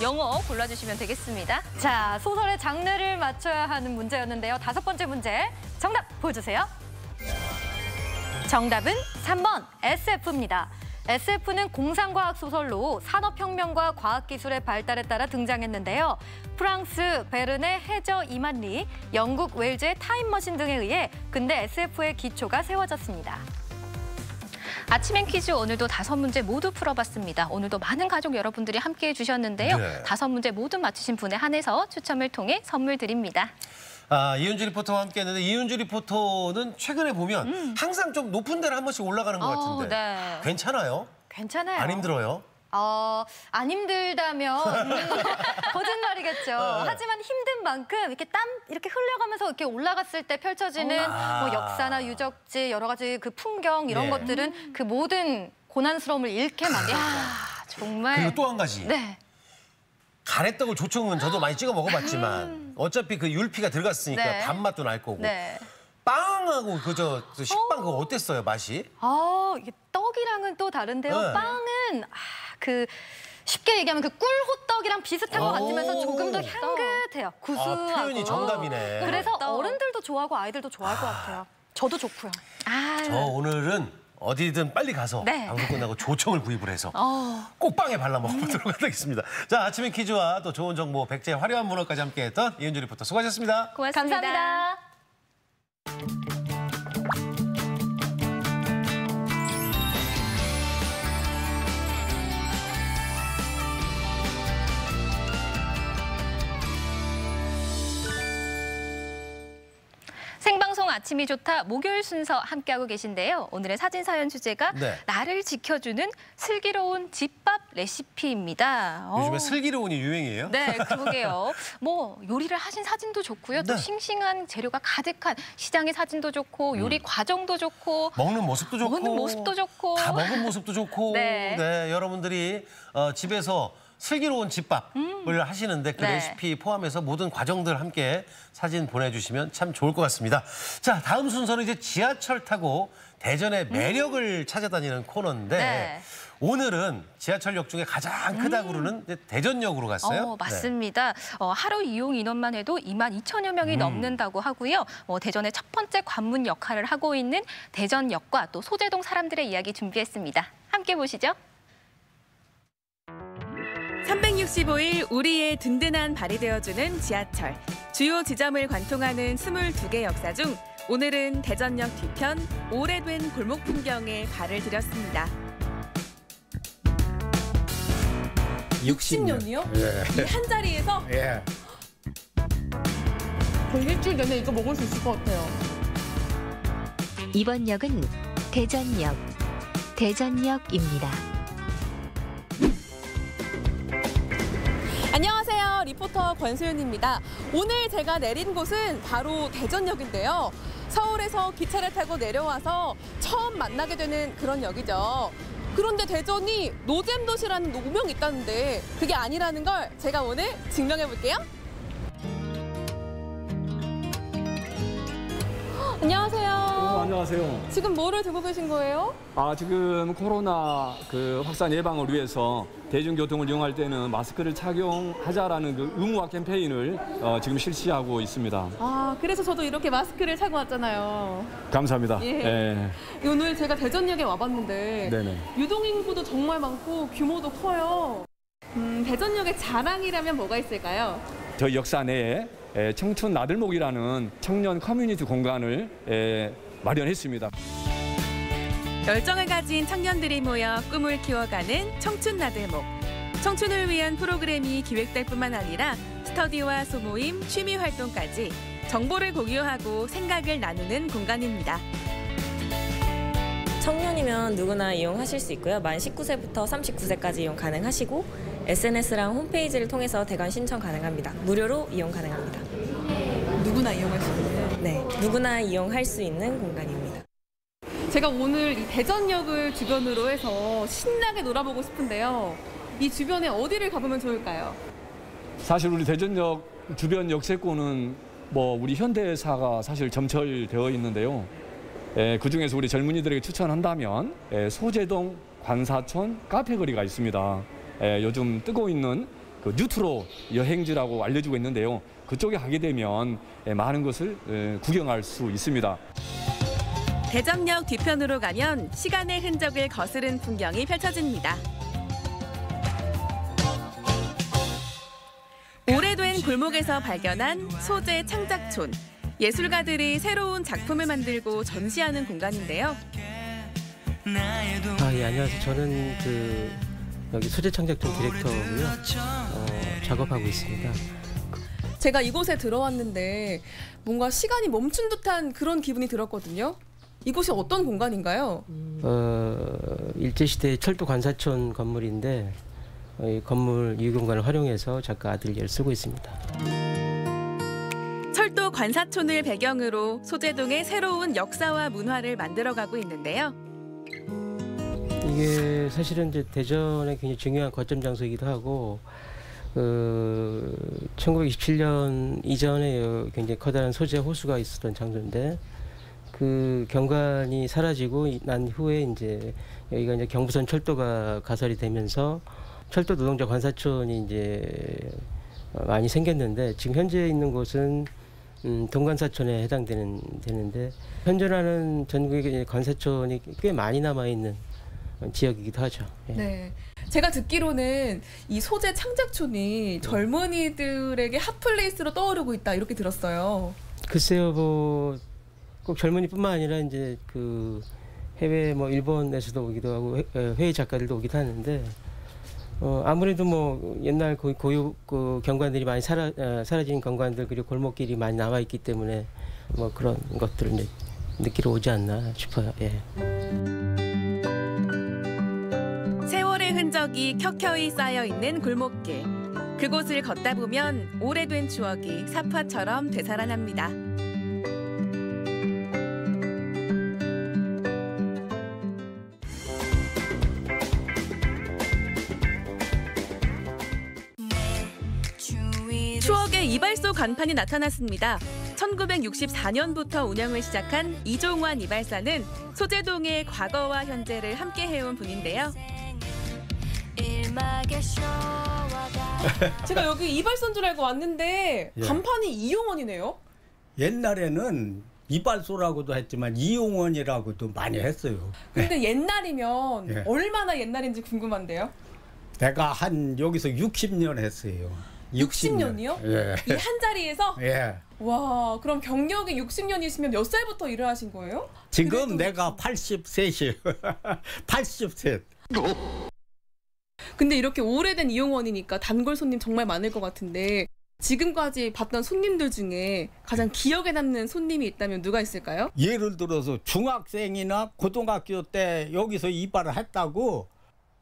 영어 골라주시면 되겠습니다. 자, 소설의 장르를 맞춰야 하는 문제였는데요. 5번째 문제, 정답 보여주세요. 정답은 3번 SF입니다. SF는 공상과학 소설로 산업혁명과 과학기술의 발달에 따라 등장했는데요. 프랑스 베른의 해저 이만리, 영국 웨일즈의 타임머신 등에 의해 근대 SF의 기초가 세워졌습니다. 아침엔 퀴즈 오늘도 5문제 모두 풀어봤습니다. 오늘도 많은 가족 여러분들이 함께해 주셨는데요. 네. 5문제 모두 맞추신 분에 한해서 추첨을 통해 선물 드립니다. 이은주 리포터와 함께했는데 이은주 리포터는 최근에 보면 항상 좀 높은 데를 한 번씩 올라가는 것 같은데 네. 괜찮아요? 괜찮아요. 안 힘들어요? 안 힘들다면 거짓말이겠죠. 하지만 힘든 만큼 이렇게 땀 이렇게 흘려가면서 이렇게 올라갔을 때 펼쳐지는 뭐 역사나 유적지 여러 가지 그 풍경 이런 예. 것들은 그 모든 고난스러움을 잃게 만들죠. 정말. 그리고 또 한 가지. 네. 가래떡을 조청은 저도 많이 찍어 먹어봤지만 어차피 그 율피가 들어갔으니까 네. 단맛도 날 거고 네. 빵하고 그 식빵 그거 어땠어요 맛이? 이게 떡이랑은 또 다른데요. 네. 빵은 그 쉽게 얘기하면 그 꿀호떡이랑 비슷한 것 같으면서 조금 더 향긋해요. 구수하고. 표현이 정답이네. 그래서 떡. 어른들도 좋아하고 아이들도 좋아할 것 같아요. 저도 좋고요. 저 오늘은 어디든 빨리 가서 네. 방송 끝나고 조청을 구입을 해서 꼭 빵에 발라 먹어보도록 하겠습니다. 자, 아침엔 퀴즈와 또 좋은 정보, 백제의 화려한 문화까지 함께했던 이은주 리포터 수고하셨습니다. 고맙습니다. 감사합니다. 생방송 아침이 좋다 목요일 순서 함께하고 계신데요. 오늘의 사진 사연 주제가 네. 나를 지켜주는 슬기로운 집밥 레시피입니다. 요즘에 슬기로운이 유행이에요? 네, 그러게요. 뭐 요리를 하신 사진도 좋고요. 또 네. 싱싱한 재료가 가득한 시장의 사진도 좋고 요리 과정도 좋고 먹는 모습도 좋고 먹는 모습도 좋고 다 먹은 모습도 좋고 네. 여러분들이 집에서 슬기로운 집밥을 하시는데 그 네. 레시피 포함해서 모든 과정들 함께 사진 보내주시면 참 좋을 것 같습니다. 자, 다음 순서는 이제 지하철 타고 대전의 매력을 찾아다니는 코너인데 네. 오늘은 지하철역 중에 가장 크다고 그러는 이제 대전역으로 갔어요. 맞습니다. 하루 이용 인원만 해도 22,000여 명이 넘는다고 하고요. 대전의 첫 번째 관문 역할을 하고 있는 대전역과 또 소재동 사람들의 이야기 준비했습니다. 함께 보시죠. 365일 우리의 든든한 발이 되어주는 지하철. 주요 지점을 관통하는 22개 역사 중 오늘은 대전역 뒤편 오래된 골목 풍경에 발을 들였습니다. 60년이요? 예. 이 한 자리에서? 예. 거의 일주일 내내 이거 먹을 수 있을 것 같아요. 이번 역은 대전역입니다. 안녕하세요. 리포터 권소윤입니다. 오늘 제가 내린 곳은 바로 대전역인데요. 서울에서 기차를 타고 내려와서 처음 만나게 되는 그런 역이죠. 그런데 대전이 노잼 도시라는 노명이 있다는데 그게 아니라는 걸 제가 오늘 증명해 볼게요. 안녕하세요. 안녕하세요. 지금 뭐를 들고 계신 거예요? 지금 코로나 확산 예방을 위해서 대중교통을 이용할 때는 마스크를 착용하자라는 의무화 캠페인을 지금 실시하고 있습니다. 그래서 저도 이렇게 마스크를 차고 왔잖아요. 감사합니다. 예. 오늘 제가 대전역에 와봤는데 네네. 유동인구도 정말 많고 규모도 커요. 대전역의 자랑이라면 뭐가 있을까요? 저희 역사 내에 청춘 나들목이라는 청년 커뮤니티 공간을 마련했습니다. 열정을 가진 청년들이 모여 꿈을 키워가는 청춘 나들목. 청춘을 위한 프로그램이 기획될 뿐만 아니라 스터디와 소모임, 취미 활동까지 정보를 공유하고 생각을 나누는 공간입니다. 청년이면 누구나 이용하실 수 있고요. 만 19세부터 39세까지 이용 가능하시고 SNS랑 홈페이지를 통해서 대관 신청 가능합니다. 무료로 이용 가능합니다. 누구나 이용할 수 있는? 네, 누구나 이용할 수 있는 공간입니다. 제가 오늘 이 대전역을 주변으로 해서 신나게 놀아보고 싶은데요. 이 주변에 어디를 가보면 좋을까요? 사실 우리 대전역 주변 역세권은 우리 현대사가 사실 점철되어 있는데요. 그중에서 우리 젊은이들에게 추천한다면 소재동 관사촌 카페거리가 있습니다. 요즘 뜨고 있는 뉴트로 여행지라고 알려지고 있는데요. 그쪽에 가게 되면 많은 것을 구경할 수 있습니다. 대전역 뒤편으로 가면 시간의 흔적을 거스른 풍경이 펼쳐집니다. 오래된 골목에서 발견한 소재 창작촌. 예술가들이 새로운 작품을 만들고 전시하는 공간인데요. 예, 안녕하세요. 저는 여기 소재 창작촌 디렉터고요. 작업하고 있습니다. 제가 이곳에 들어왔는데 뭔가 시간이 멈춘 듯한 그런 기분이 들었거든요. 이곳이 어떤 공간인가요? 일제시대 철도 관사촌 건물인데 이 건물 이 공간을 활용해서 작가 아들리에를 쓰고 있습니다. 철도 관사촌을 배경으로 소재동의 새로운 역사와 문화를 만들어가고 있는데요. 이게 사실은 이제 대전의 굉장히 중요한 거점 장소이기도 하고 1927년 이전에 굉장히 커다란 소재 호수가 있었던 장소인데 그 경관이 사라지고 난 후에 이제 여기가 이제 경부선 철도가 가설이 되면서 철도 노동자 관사촌이 이제 많이 생겼는데 지금 현재 있는 곳은 동관사촌에 해당되는데 현존하는 전국의 관사촌이 꽤 많이 남아 있는 지역이기도 하죠. 예. 네. 제가 듣기로는 이 소재 창작촌이 젊은이들에게 핫플레이스로 떠오르고 있다 이렇게 들었어요. 글쎄요, 꼭 젊은이뿐만 아니라 이제 해외 일본에서도 오기도 하고 해외 작가들도 오기도 하는데 아무래도 옛날 고유 경관들이 많이 사라진 경관들 그리고 골목길이 많이 남아 있기 때문에 그런 것들을 이제 느끼러 오지 않나 싶어요. 예. 세월의 흔적이 켜켜이 쌓여 있는 골목길. 그곳을 걷다 보면 오래된 추억이 사파처럼 되살아납니다. 추억의 이발소 간판이 나타났습니다. 1964년부터 운영을 시작한 이종환 이발사는 소재동의 과거와 현재를 함께 해온 분인데요. 제가 여기 이발소인 줄 알고 왔는데 예. 간판이 이용원이네요. 옛날에는 이발소라고도 했지만 이용원이라고도 많이 했어요. 근데 옛날이면 예. 얼마나 옛날인지 궁금한데요. 내가 여기서 60년 했어요. 60년이요? 예. 이 한 자리에서? 예. 와, 그럼 경력이 60년이시면 몇 살부터 일을 하신 거예요? 지금 내가 83이에요. 80세. 근데 이렇게 오래된 이용원이니까 단골 손님 정말 많을 것 같은데 지금까지 봤던 손님들 중에 가장 기억에 남는 손님이 있다면 누가 있을까요? 예를 들어서 중학생이나 고등학교 때 여기서 이발을 했다고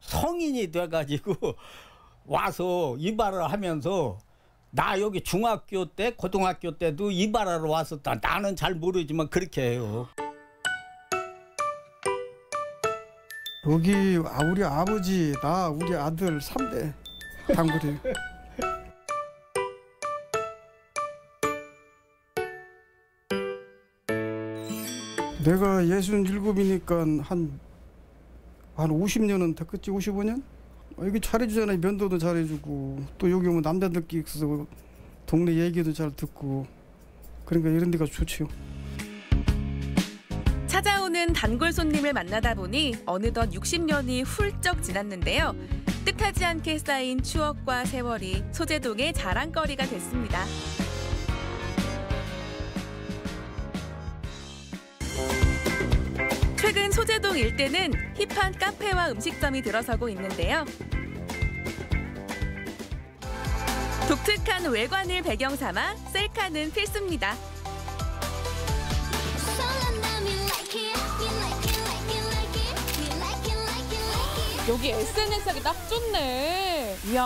성인이 돼가지고 와서 이발을 하면서 나 여기 중학교 때 고등학교 때도 이발하러 왔었다. 나는 잘 모르지만 그렇게 해요. 여기 우리 아버지, 나, 우리 아들 3대 단골이에요. 내가 67이니까 한 50년은 됐겠지, 55년? 여기 잘해주잖아요. 면도도 잘해주고 또 여기 오면 남자들끼리 있어서 동네 얘기도 잘 듣고 그러니까 이런 데가 좋지요. 찾아오는 단골 손님을 만나다 보니 어느덧 60년이 훌쩍 지났는데요. 뜻하지 않게 쌓인 추억과 세월이 소재동의 자랑거리가 됐습니다. 최근 소재동 일대는 힙한 카페와 음식점이 들어서고 있는데요. 독특한 외관을 배경 삼아 셀카는 필수입니다. 여기 SNS 하기 딱 좋네. 이야.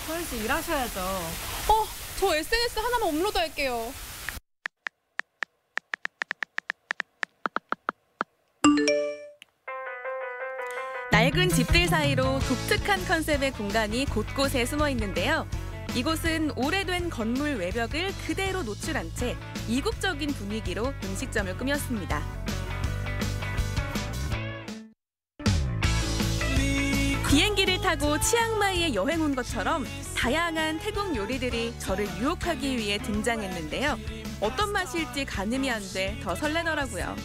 소연 씨 일하셔야죠. 저 SNS 하나만 업로드 할게요. 낡은 집들 사이로 독특한 컨셉의 공간이 곳곳에 숨어 있는데요. 이곳은 오래된 건물 외벽을 그대로 노출한 채 이국적인 분위기로 음식점을 꾸몄습니다. 비행기를 타고 치앙마이에 여행 온 것처럼 다양한 태국 요리들이 저를 유혹하기 위해 등장했는데요. 어떤 맛일지 가늠이 안 돼 더 설레더라고요.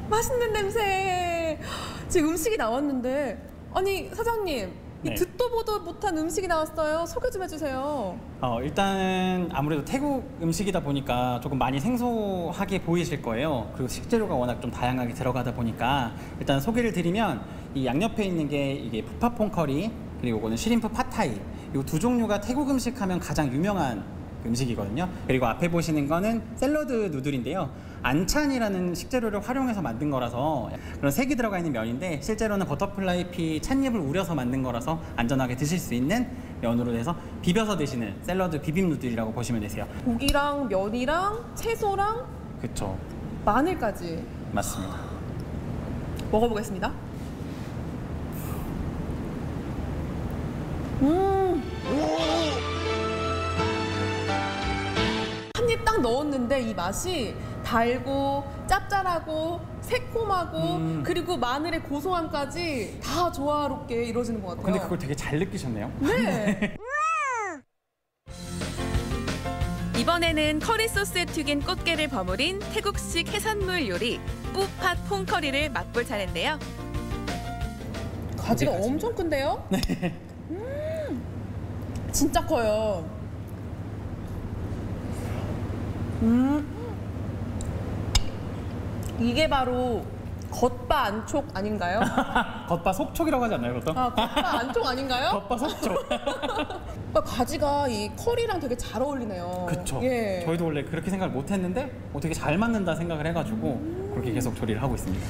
맛있는 냄새. 지금 음식이 나왔는데 아니 사장님 이 듣도 보도 못한 음식이 나왔어요. 소개 좀 해주세요. 일단은 아무래도 태국 음식이다 보니까 조금 많이 생소하게 보이실 거예요. 그리고 식재료가 워낙 좀 다양하게 들어가다 보니까 일단 소개를 드리면 이 양옆에 있는 게 이게 푸파퐁 커리 그리고 이거는 시림프 팟타이 이 두 종류가 태국 음식 하면 가장 유명한 음식이거든요. 그리고 앞에 보시는 거는 샐러드 누들인데요. 안찬이라는 식재료를 활용해서 만든 거라서 그런 색이 들어가 있는 면인데 실제로는 버터플라이 피 찻잎을 우려서 만든 거라서 안전하게 드실 수 있는 면으로 돼서 비벼서 드시는 샐러드 비빔 누들이라고 보시면 되세요. 고기랑 면이랑 채소랑 그쵸. 마늘까지. 맞습니다. 먹어보겠습니다. 한 입 딱 넣었는데 이 맛이 달고 짭짤하고 새콤하고 그리고 마늘의 고소함까지 다 조화롭게 이루어지는 것 같아요. 근데 그걸 되게 잘 느끼셨네요. 네. 이번에는 커리 소스에 튀긴 꽃게를 버무린 태국식 해산물 요리 뿌팟 퐁커리를 맛볼 차례인데요. 가지가 엄청 큰데요? 네. 진짜 커요. 이게 바로 겉바 안촉 아닌가요? 겉바 속촉이라고 하지 않나요, 그것도? 겉바 안촉 아닌가요? 겉바 속촉. 가지가 이 커리랑 되게 잘 어울리네요. 그렇죠. 예. 저희도 원래 그렇게 생각을 못 했는데 되게 잘 맞는다 생각을 해가지고 그렇게 계속 조리를 하고 있습니다.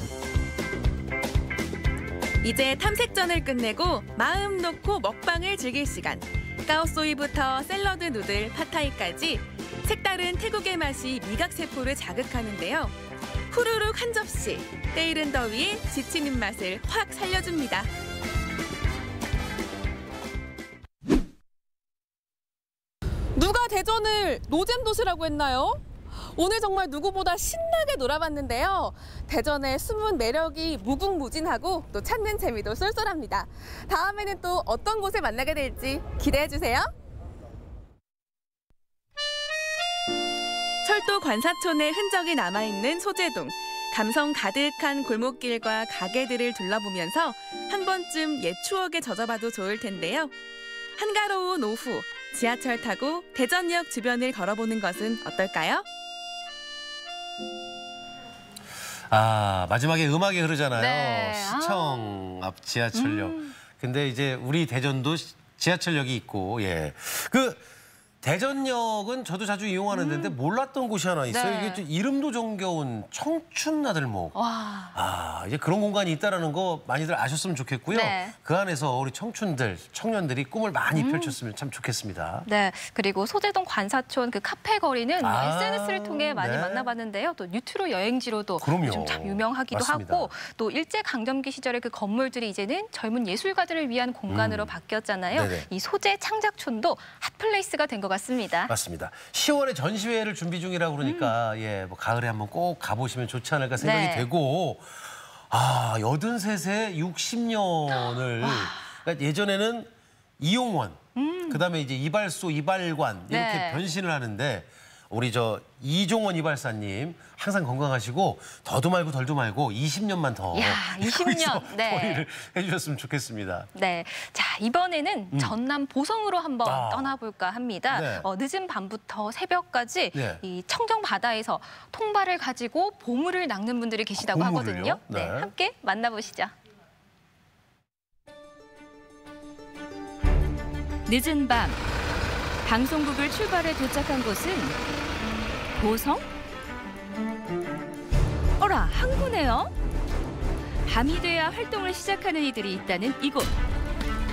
이제 탐색전을 끝내고 마음 놓고 먹방을 즐길 시간. 까오소이부터 샐러드 누들, 팟타이까지 색다른 태국의 맛이 미각세포를 자극하는데요. 후루룩 한 접시, 때이른 더위에 지친 입맛을 확 살려줍니다. 누가 대전을 노잼 도시라고 했나요? 오늘 정말 누구보다 신나게 놀아봤는데요. 대전의 숨은 매력이 무궁무진하고 또 찾는 재미도 쏠쏠합니다. 다음에는 또 어떤 곳에 만나게 될지 기대해주세요. 철도 관사촌의 흔적이 남아있는 소재동. 감성 가득한 골목길과 가게들을 둘러보면서 한 번쯤 옛 추억에 젖어봐도 좋을 텐데요. 한가로운 오후, 지하철 타고 대전역 주변을 걸어보는 것은 어떨까요? 아, 마지막에 음악이 흐르잖아요. 네. 시청 앞 지하철역. 근데 이제 우리 대전도 지하철역이 있고, 예. 대전역은 저도 자주 이용하는 데인데 몰랐던 곳이 하나 있어요. 네. 이게 좀 이름도 정겨운 청춘나들목. 와. 아, 이제 그런 공간이 있다라는 거 많이들 아셨으면 좋겠고요. 네. 그 안에서 우리 청춘들, 청년들이 꿈을 많이 펼쳤으면 참 좋겠습니다. 네, 그리고 소재동 관사촌 그 카페 거리는 SNS를 통해 많이 네. 만나봤는데요. 또 뉴트로 여행지로도 그럼요. 요즘 참 유명하기도 맞습니다. 하고 또 일제 강점기 시절의 그 건물들이 이제는 젊은 예술가들을 위한 공간으로 바뀌었잖아요. 네네. 이 소재 창작촌도 핫플레이스가 된 것 같습니다. 맞습니다. 10월에 전시회를 준비 중이라고 그러니까 예, 뭐 가을에 한번 꼭 가보시면 좋지 않을까 생각이 네. 되고 아, 83세 60년을 그러니까 예전에는 이용원, 그다음에 이제 이발소 이발관 이렇게 네. 변신을 하는데 우리 이종원 이발사님 항상 건강하시고 더도 말고 덜도 말고 20년만 더 야, 20년. 네. 토의를 해주셨으면 좋겠습니다. 네, 자 이번에는 전남 보성으로 한번 떠나볼까 합니다. 네. 늦은 밤부터 새벽까지 네. 이 청정 바다에서 통발을 가지고 보물을 낚는 분들이 계시다고 보물을요? 하거든요. 네, 네. 함께 만나보시죠. 늦은 밤 방송국을 출발해 도착한 곳은 보성? 어라, 항구네요. 밤이 돼야 활동을 시작하는 이들이 있다는 이곳.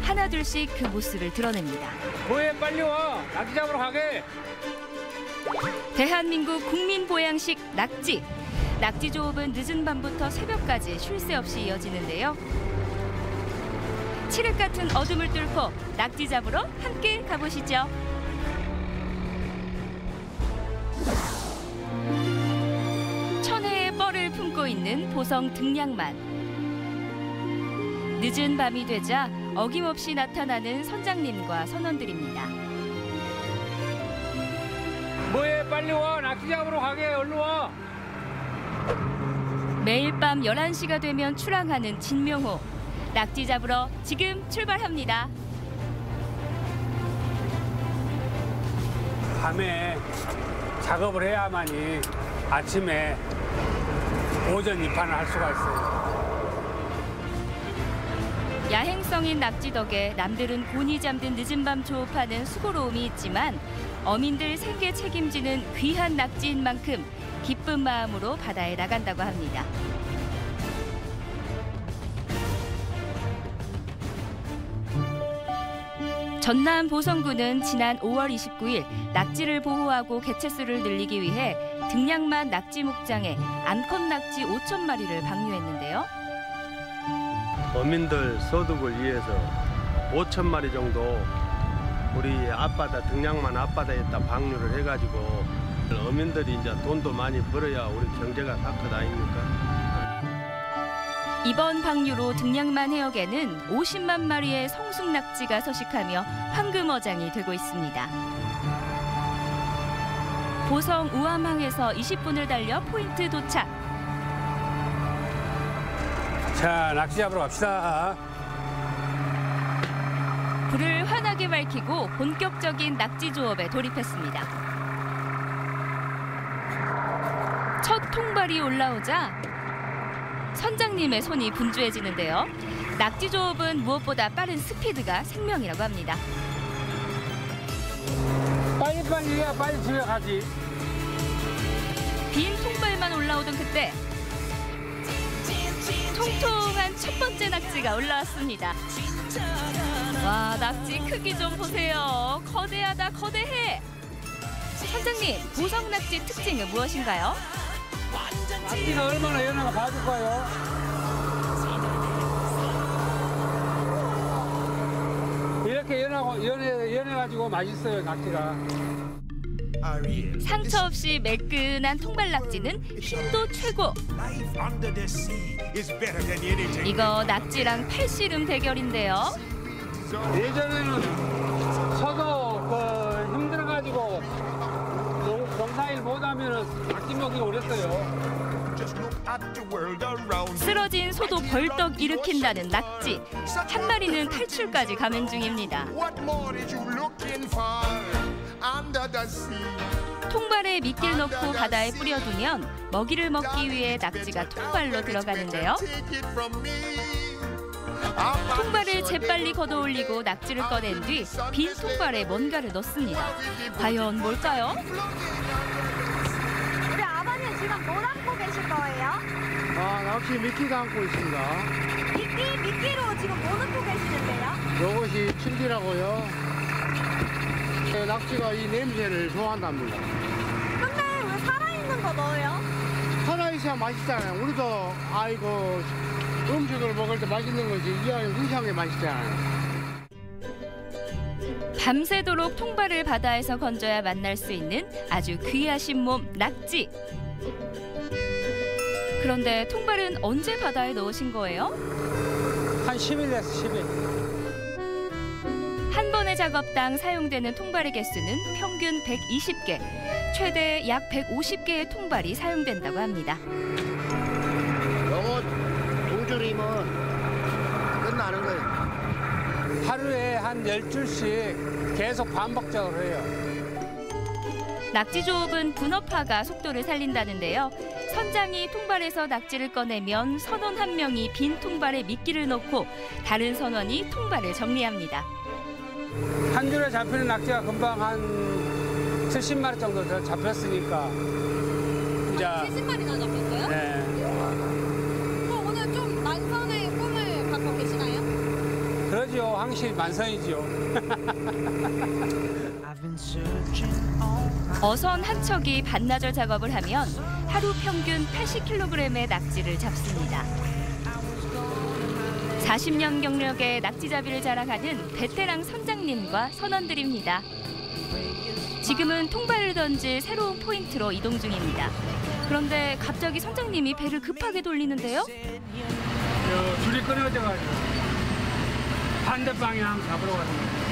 하나둘씩 그 모습을 드러냅니다. 뭐해, 빨리 와. 낙지 잡으러 가게. 대한민국 국민 보양식 낙지. 낙지 조업은 늦은 밤부터 새벽까지 쉴 새 없이 이어지는데요. 칠흑 같은 어둠을 뚫고 낙지 잡으러 함께 가보시죠. 천혜의 뻘을 품고 있는 보성 등량만. 늦은 밤이 되자 어김없이 나타나는 선장님과 선원들입니다. 뭐해, 빨리 와. 낙지 잡으러 가게. 얼른 와. 매일 밤 11시가 되면 출항하는 진명호. 낙지 잡으러 지금 출발합니다. 밤에 작업을 해야만이 아침에 오전 입판을 할 수가 있어요. 야행성인 낙지 덕에 남들은 곤히 잠든 늦은 밤 조업하는 수고로움이 있지만 어민들 생계 책임지는 귀한 낙지인 만큼 기쁜 마음으로 바다에 나간다고 합니다. 전남 보성군은 지난 5월 29일 낙지를 보호하고 개체수를 늘리기 위해 등량만 낙지 목장에 암컷 낙지 5,000마리를 방류했는데요. 어민들 소득을 위해서 5,000마리 정도 우리 앞바다 등량만 앞바다에다 방류를 해가지고 어민들이 이제 돈도 많이 벌어야 우리 경제가 살 것 아닙니까? 이번 방류로 등량만 해역에는 50만 마리의 성숙 낙지가 서식하며 황금어장이 되고 있습니다. 보성 우암항에서 20분을 달려 포인트 도착. 자, 낙지 잡으러 갑시다. 불을 환하게 밝히고 본격적인 낙지 조업에 돌입했습니다. 첫 통발이 올라오자 선장님의 손이 분주해지는데요. 낙지 조업은 무엇보다 빠른 스피드가 생명이라고 합니다. 빨리 해야 빨리 집에 가지. 빈 통발만 올라오던 그때 통통한 첫 번째 낙지가 올라왔습니다. 와, 낙지 크기 좀 보세요. 거대하다, 거대해. 선장님, 보성 낙지 특징은 무엇인가요? 낙지가 얼마나 연하가 봐줄까요? 이렇게 연해가지고 맛있어요, 낙지가. 상처 없이 매끈한 통발 낙지는 힘도 최고. 이거 낙지랑 팔씨름 대결인데요. 예전에는 서도 힘들어가지고 농사일 못하면 낙지 먹기 어렸어요. 쓰러진 소도 벌떡 일으킨다는 낙지. 한 마리는 탈출까지 감행 중입니다. 통발에 미끼를 넣고 바다에 뿌려두면 먹이를 먹기 위해 낙지가 통발로 들어가는데요. 통발을 재빨리 걷어올리고 낙지를 꺼낸 뒤 빈 통발에 뭔가를 넣습니다. 과연 뭘까요? 우리 아버님 지금 뭐 담고 계실 거예요? 낚시 미끼 담고 있습니다. 미끼로 지금 뭐 넣고 계시는데요? 이것이 칠기라고요. 낙지가 이 냄새를 좋아한답니다. 근데 왜 살아있는 거 넣어요? 살아있어야 맛있잖아요. 우리도 아이고 음식을 먹을 때 맛있는 거지 이왕에 무시하게 맛있잖아요. 밤새도록 통발을 바다에서 건져야 만날 수 있는 아주 귀하신 몸 낙지. 그런데 통발은 언제 바다에 넣으신 거예요? 한 10일에서 10일. 한 번의 작업당 사용되는 통발의 개수는 평균 120개, 최대 약 150개의 통발이 사용된다고 합니다. 요거 동줄이면 끝나는 거예요. 하루에 한 10줄씩 계속 반복적으로 해요. 낙지조업은 분업화가 속도를 살린다는데요. 선장이 통발에서 낙지를 꺼내면 선원 한 명이 빈 통발에 미끼를 넣고 다른 선원이 통발을 정리합니다. 한 줄에 잡히는 낙지가 금방 한 70마리 정도 잡혔으니까. 이제 70마리나 잡혔어요? 네. 그럼 오늘 좀 만선의 꿈을 갖고 계시나요? 그러죠. 항시 만선이죠. 어선 한 척이 반나절 작업을 하면 하루 평균 80kg의 낙지를 잡습니다. 40년 경력의 낙지잡이를 자랑하는 베테랑 선장님과 선원들입니다. 지금은 통발을 던질 새로운 포인트로 이동 중입니다. 그런데 갑자기 선장님이 배를 급하게 돌리는데요. 줄이 끊어져가지고 반대 방향 잡으러 가는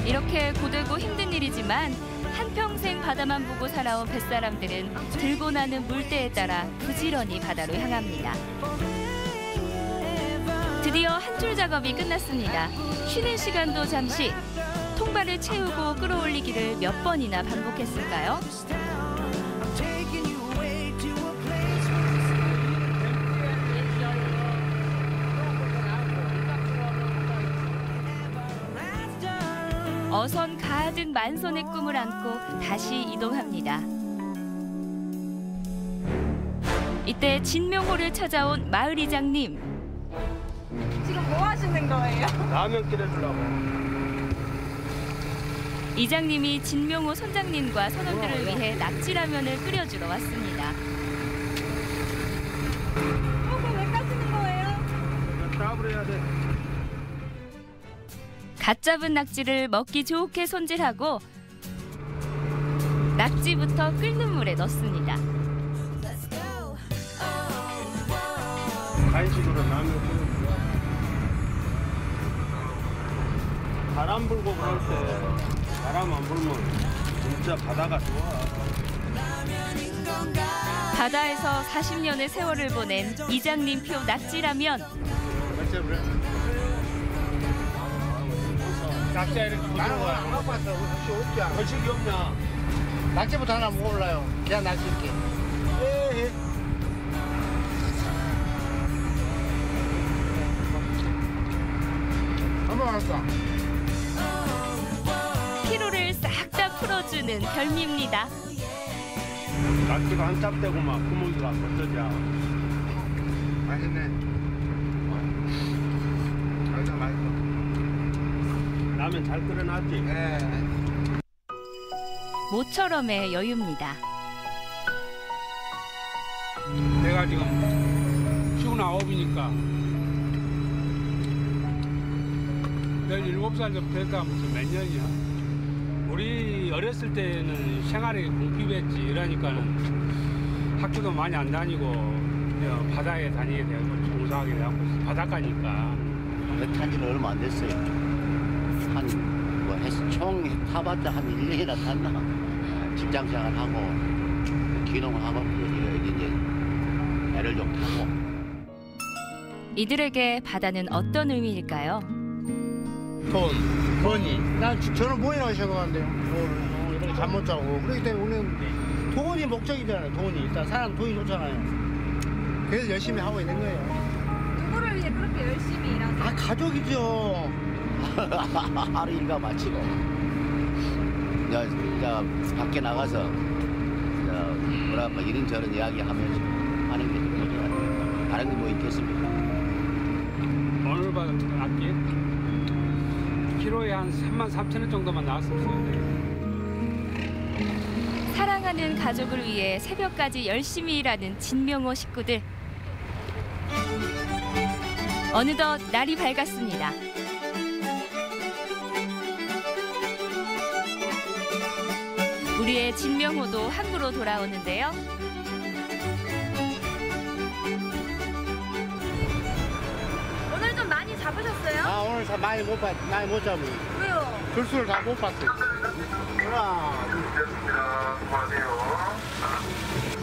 이렇게 고되고 힘든 일이지만 한평생 바다만 보고 살아온 뱃사람들은 들고 나는 물때에 따라 부지런히 바다로 향합니다. 드디어 한 줄 작업이 끝났습니다. 쉬는 시간도 잠시. 통발을 채우고 끌어올리기를 몇 번이나 반복했을까요? 어선 가득 만선의 꿈을 안고 다시 이동합니다. 이때 진명호를 찾아온 마을 이장님. 지금 뭐 하시는 거예요? 라면 끓여주려고. 이장님이 진명호 선장님과 선원들을 위해 낙지라면을 끓여주러 왔습니다. 그거 왜 까시는 거예요? 따블 해야 돼. 갓 잡은 낙지를 먹기 좋게 손질하고 낙지부터 끓는 물에 넣습니다. 간식으로 라면 끓여주려. 바람 불고 그럴 때 바람 안 불면 진짜 바다가 좋아. 바다에서 40년의 세월을 보낸 이장님표 낙지라면. 낙지가 이렇게 부드러워. 안 갖고 왔어. 혹시 없지 않아? 거식이 없냐? 낙지부터 하나 먹어볼래요. 그냥 낙지 있게. 예. 한번 왔어. 피로를 싹 다 풀어주는 별미입니다. 낙지가 한참 되고 막 구멍이가 어쩌자. 맛있네. 맛있어. 라면 잘 끓여놨지? 네. 모처럼의 여유입니다. 내가 지금 59이니까 17살 좀 됐다 무슨 몇 년이야? 우리 어렸을 때는 생활이 궁핍했지. 이러니까는 학교도 많이 안 다니고 바다에 다니게 되고 종사하게 되고 바닷가니까. 탄 지는 얼마 안 됐어요. 총 타봤자 한 1년이나 탔나. 직장생활하고 기농을 하고 이제 배를 좀 타고. 이들에게 바다는 어떤 의미일까요? 돈이. 저는 뭐이나 생각하는데요. 이렇게 잠 못 자고. 그렇기 때문에 우리는 돈이 목적이잖아요. 돈이. 일단 사람 돈이 좋잖아요. 그래서 열심히 하고 있는 거예요. 누구를 위해 그렇게 열심히 일하세요? 아, 가족이죠. 하루 일과 마치고 이제 밖에 나가서 뭐랄까 이런저런 이야기하면서 하는 게 좋죠. 다른 게 뭐 있겠습니까? 오늘 받은 악기 키로에 한 33,000원 정도만 나왔으면 좋겠네요. 사랑하는 가족을 위해 새벽까지 열심히 일하는 진명호 식구들. 어느덧 날이 밝았습니다. 우리의 진명호도 항구로 돌아오는데요. 오늘 좀 많이 잡으셨어요? 아, 오늘 많이 못 잡아요. 왜요? 줄수를 다 못 봤어요.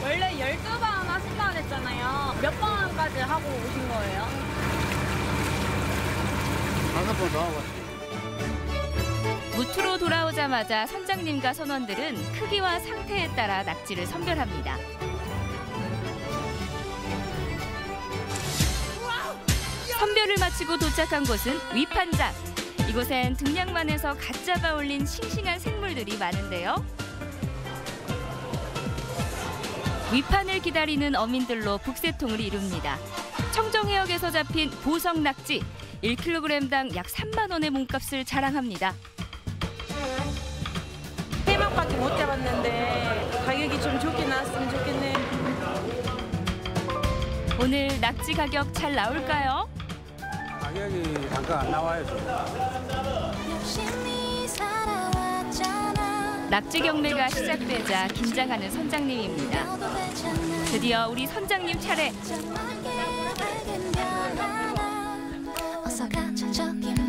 원래 12번 하신다고 했잖아요. 몇 번까지 하고 오신 거예요? 5번 더 하고 왔어요. 무트로 돌아오자마자 선장님과 선원들은 크기와 상태에 따라 낙지를 선별합니다. 선별을 마치고 도착한 곳은 위판장. 이곳엔 등량만에서 갓 잡아 올린 싱싱한 생물들이 많은데요. 위판을 기다리는 어민들로 북새통을 이룹니다. 청정해역에서 잡힌 보성 낙지. 1kg당 약 3만 원의 몸값을 자랑합니다. 3명밖에 못 잡았는데 가격이 좀 좋게 나왔으면 좋겠네요. 오늘 낙지 가격 잘 나올까요? 가격이 잠깐 안 나와요. 낙지 경매가 시작되자 긴장하는 선장님입니다. 드디어 우리 선장님 차례.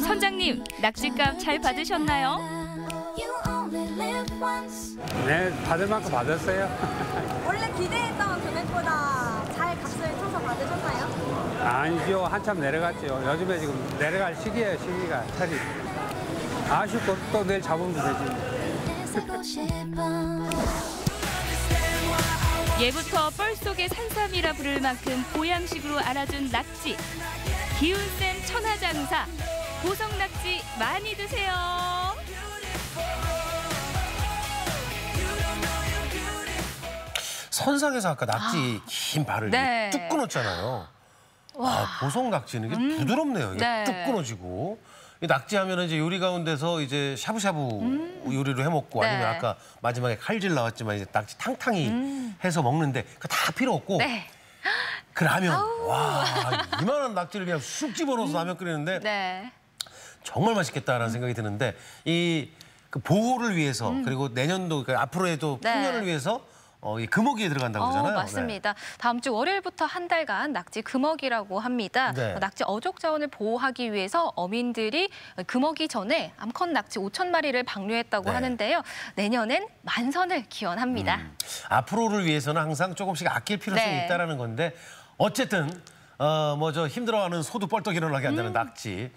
선장님, 낙지값 잘 받으셨나요? 네, 받을 만큼 받았어요. 원래 기대했던 금액보다 잘 값을 쳐서 받으셨나요? 아니죠, 한참 내려갔죠. 요즘에 지금 내려갈 시기예요, 시기가. 차리. 아쉽고 또 내일 잡으면 되지. 예부터 뻘 속의 산삼이라 부를 만큼 보양식으로 알아준 낙지. 기운센 천하장사. 보성 낙지 많이 드세요. 선상에서 아까 낙지 긴 발을 네. 뚝 끊었잖아요. 보성 낙지는 이게 부드럽네요. 이게 네. 뚝 끊어지고. 이 낙지 하면은 이제 요리 가운데서 이제 샤브샤브 요리로 해 먹고 네. 아니면 아까 마지막에 칼질 나왔지만 이제 낙지 탕탕이 해서 먹는데 그거 다 필요 없고 네. 그 라면. 와, 이만한 낙지를 그냥 쑥 집어넣어서 라면 끓이는데 네. 정말 맛있겠다라는 생각이 드는데 이 그 보호를 위해서 그리고 내년도 그러니까 앞으로의 또 네. 풍년을 위해서 이 금어기에 들어간다고 그러잖아요. 맞습니다. 다음 주 월요일부터 한 달간 낙지 금어기라고 합니다. 네. 낙지 어족 자원을 보호하기 위해서 어민들이 금어기 전에 암컷 낙지 5,000마리를 방류했다고 네. 하는데요. 내년엔 만선을 기원합니다. 앞으로를 위해서는 항상 조금씩 아낄 필요성이 네. 있다라는 건데 어쨌든 뭐 저 힘들어하는 소도 뻘떡 일어나게 한다는 낙지.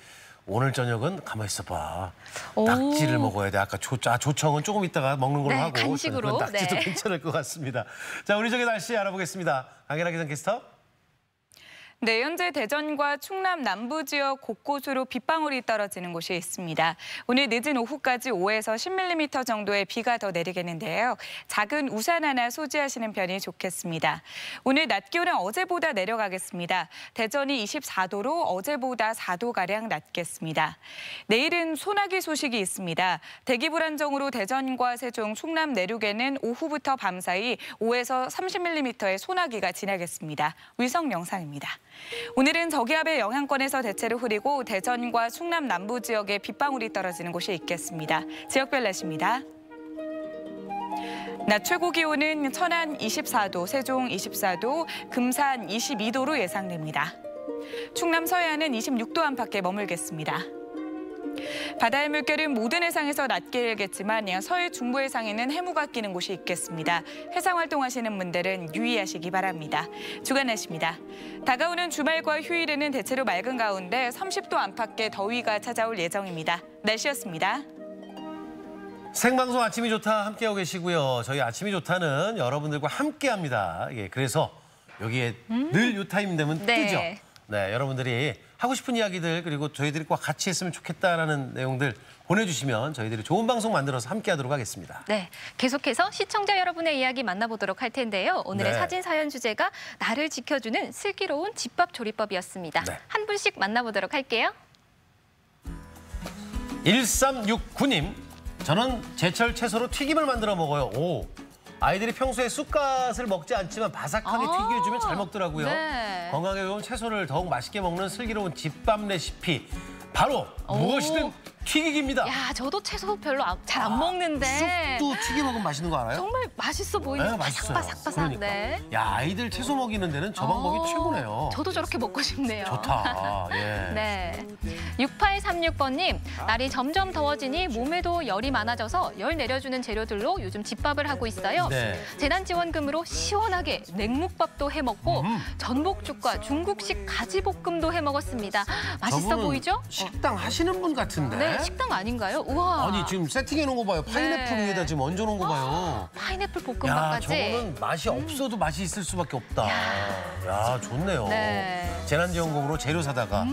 오늘 저녁은 가만히 있어봐. 오. 낙지를 먹어야 돼. 아까 조청은 조금 있다가 먹는 걸로 네, 하고 간식으로. 낙지도 네. 괜찮을 것 같습니다. 자, 우리 저기 날씨 알아보겠습니다. 강연아 기상캐스터. 네, 현재 대전과 충남 남부 지역 곳곳으로 빗방울이 떨어지는 곳이 있습니다. 오늘 늦은 오후까지 5에서 10mm 정도의 비가 더 내리겠는데요. 작은 우산 하나 소지하시는 편이 좋겠습니다. 오늘 낮 기온은 어제보다 내려가겠습니다. 대전이 24도로 어제보다 4도가량 낮겠습니다. 내일은 소나기 소식이 있습니다. 대기 불안정으로 대전과 세종, 충남 내륙에는 오후부터 밤 사이 5에서 30mm의 소나기가 지나겠습니다. 위성 영상입니다. 오늘은 저기압의 영향권에서 대체로 흐리고 대전과 충남 남부 지역에 빗방울이 떨어지는 곳이 있겠습니다. 지역별 날씨입니다. 낮 최고 기온은 천안 24도, 세종 24도, 금산 22도로 예상됩니다. 충남 서해안은 26도 안팎에 머물겠습니다. 바다의 물결은 모든 해상에서 낮게 일겠지만 서해 중부 해상에는 해무가 끼는 곳이 있겠습니다. 해상 활동하시는 분들은 유의하시기 바랍니다. 주간 날씨입니다. 다가오는 주말과 휴일에는 대체로 맑은 가운데 30도 안팎의 더위가 찾아올 예정입니다. 날씨였습니다. 생방송 아침이 좋다 함께하고 계시고요. 저희 아침이 좋다는 여러분들과 함께합니다. 예, 그래서 여기에 늘 요 타임 되면 네. 뜨죠. 네, 여러분들이 하고 싶은 이야기들 그리고 저희들과 같이 했으면 좋겠다라는 내용들 보내주시면 저희들이 좋은 방송 만들어서 함께하도록 하겠습니다. 네, 계속해서 시청자 여러분의 이야기 만나보도록 할 텐데요. 오늘의 네. 사진 사연 주제가 나를 지켜주는 슬기로운 집밥 조리법이었습니다. 네. 한 분씩 만나보도록 할게요. 1369님, 저는 제철 채소로 튀김을 만들어 먹어요. 오, 아이들이 평소에 쑥갓을 먹지 않지만 바삭하게 튀겨주면 잘 먹더라고요. 네. 건강에 좋은 채소를 더욱 맛있게 먹는 슬기로운 집밥 레시피. 바로 무엇이든 튀기기입니다. 야, 저도 채소 별로 잘 안 먹는데 쑥도 튀겨 먹으면 맛있는 거 알아요? 정말 맛있어 보이는 네, 맛있어요. 바삭바삭. 그러니까. 네. 야, 아이들 채소 먹이는 데는 저 방법이 최고네요. 저도 저렇게 먹고 싶네요. 좋다. 예. 네. 6836번님, 날이 점점 더워지니 몸에도 열이 많아져서 열 내려주는 재료들로 요즘 집밥을 하고 있어요. 네. 재난지원금으로 시원하게 냉묵밥도 해먹고 전복죽과 중국식 가지볶음도 해먹었습니다. 맛있어 저분은 보이죠? 식당 하시는 분 같은데? 네, 식당 아닌가요? 우와. 아니, 지금 세팅해 놓은 거 봐요. 파인애플 네. 위에다 지금 얹어 놓은 거 봐요. 파인애플 야, 볶음밥까지. 저거는 맛이 없어도 맛이 있을 수밖에 없다. 야, 좋네요. 네. 재난지원금으로 재료 사다가.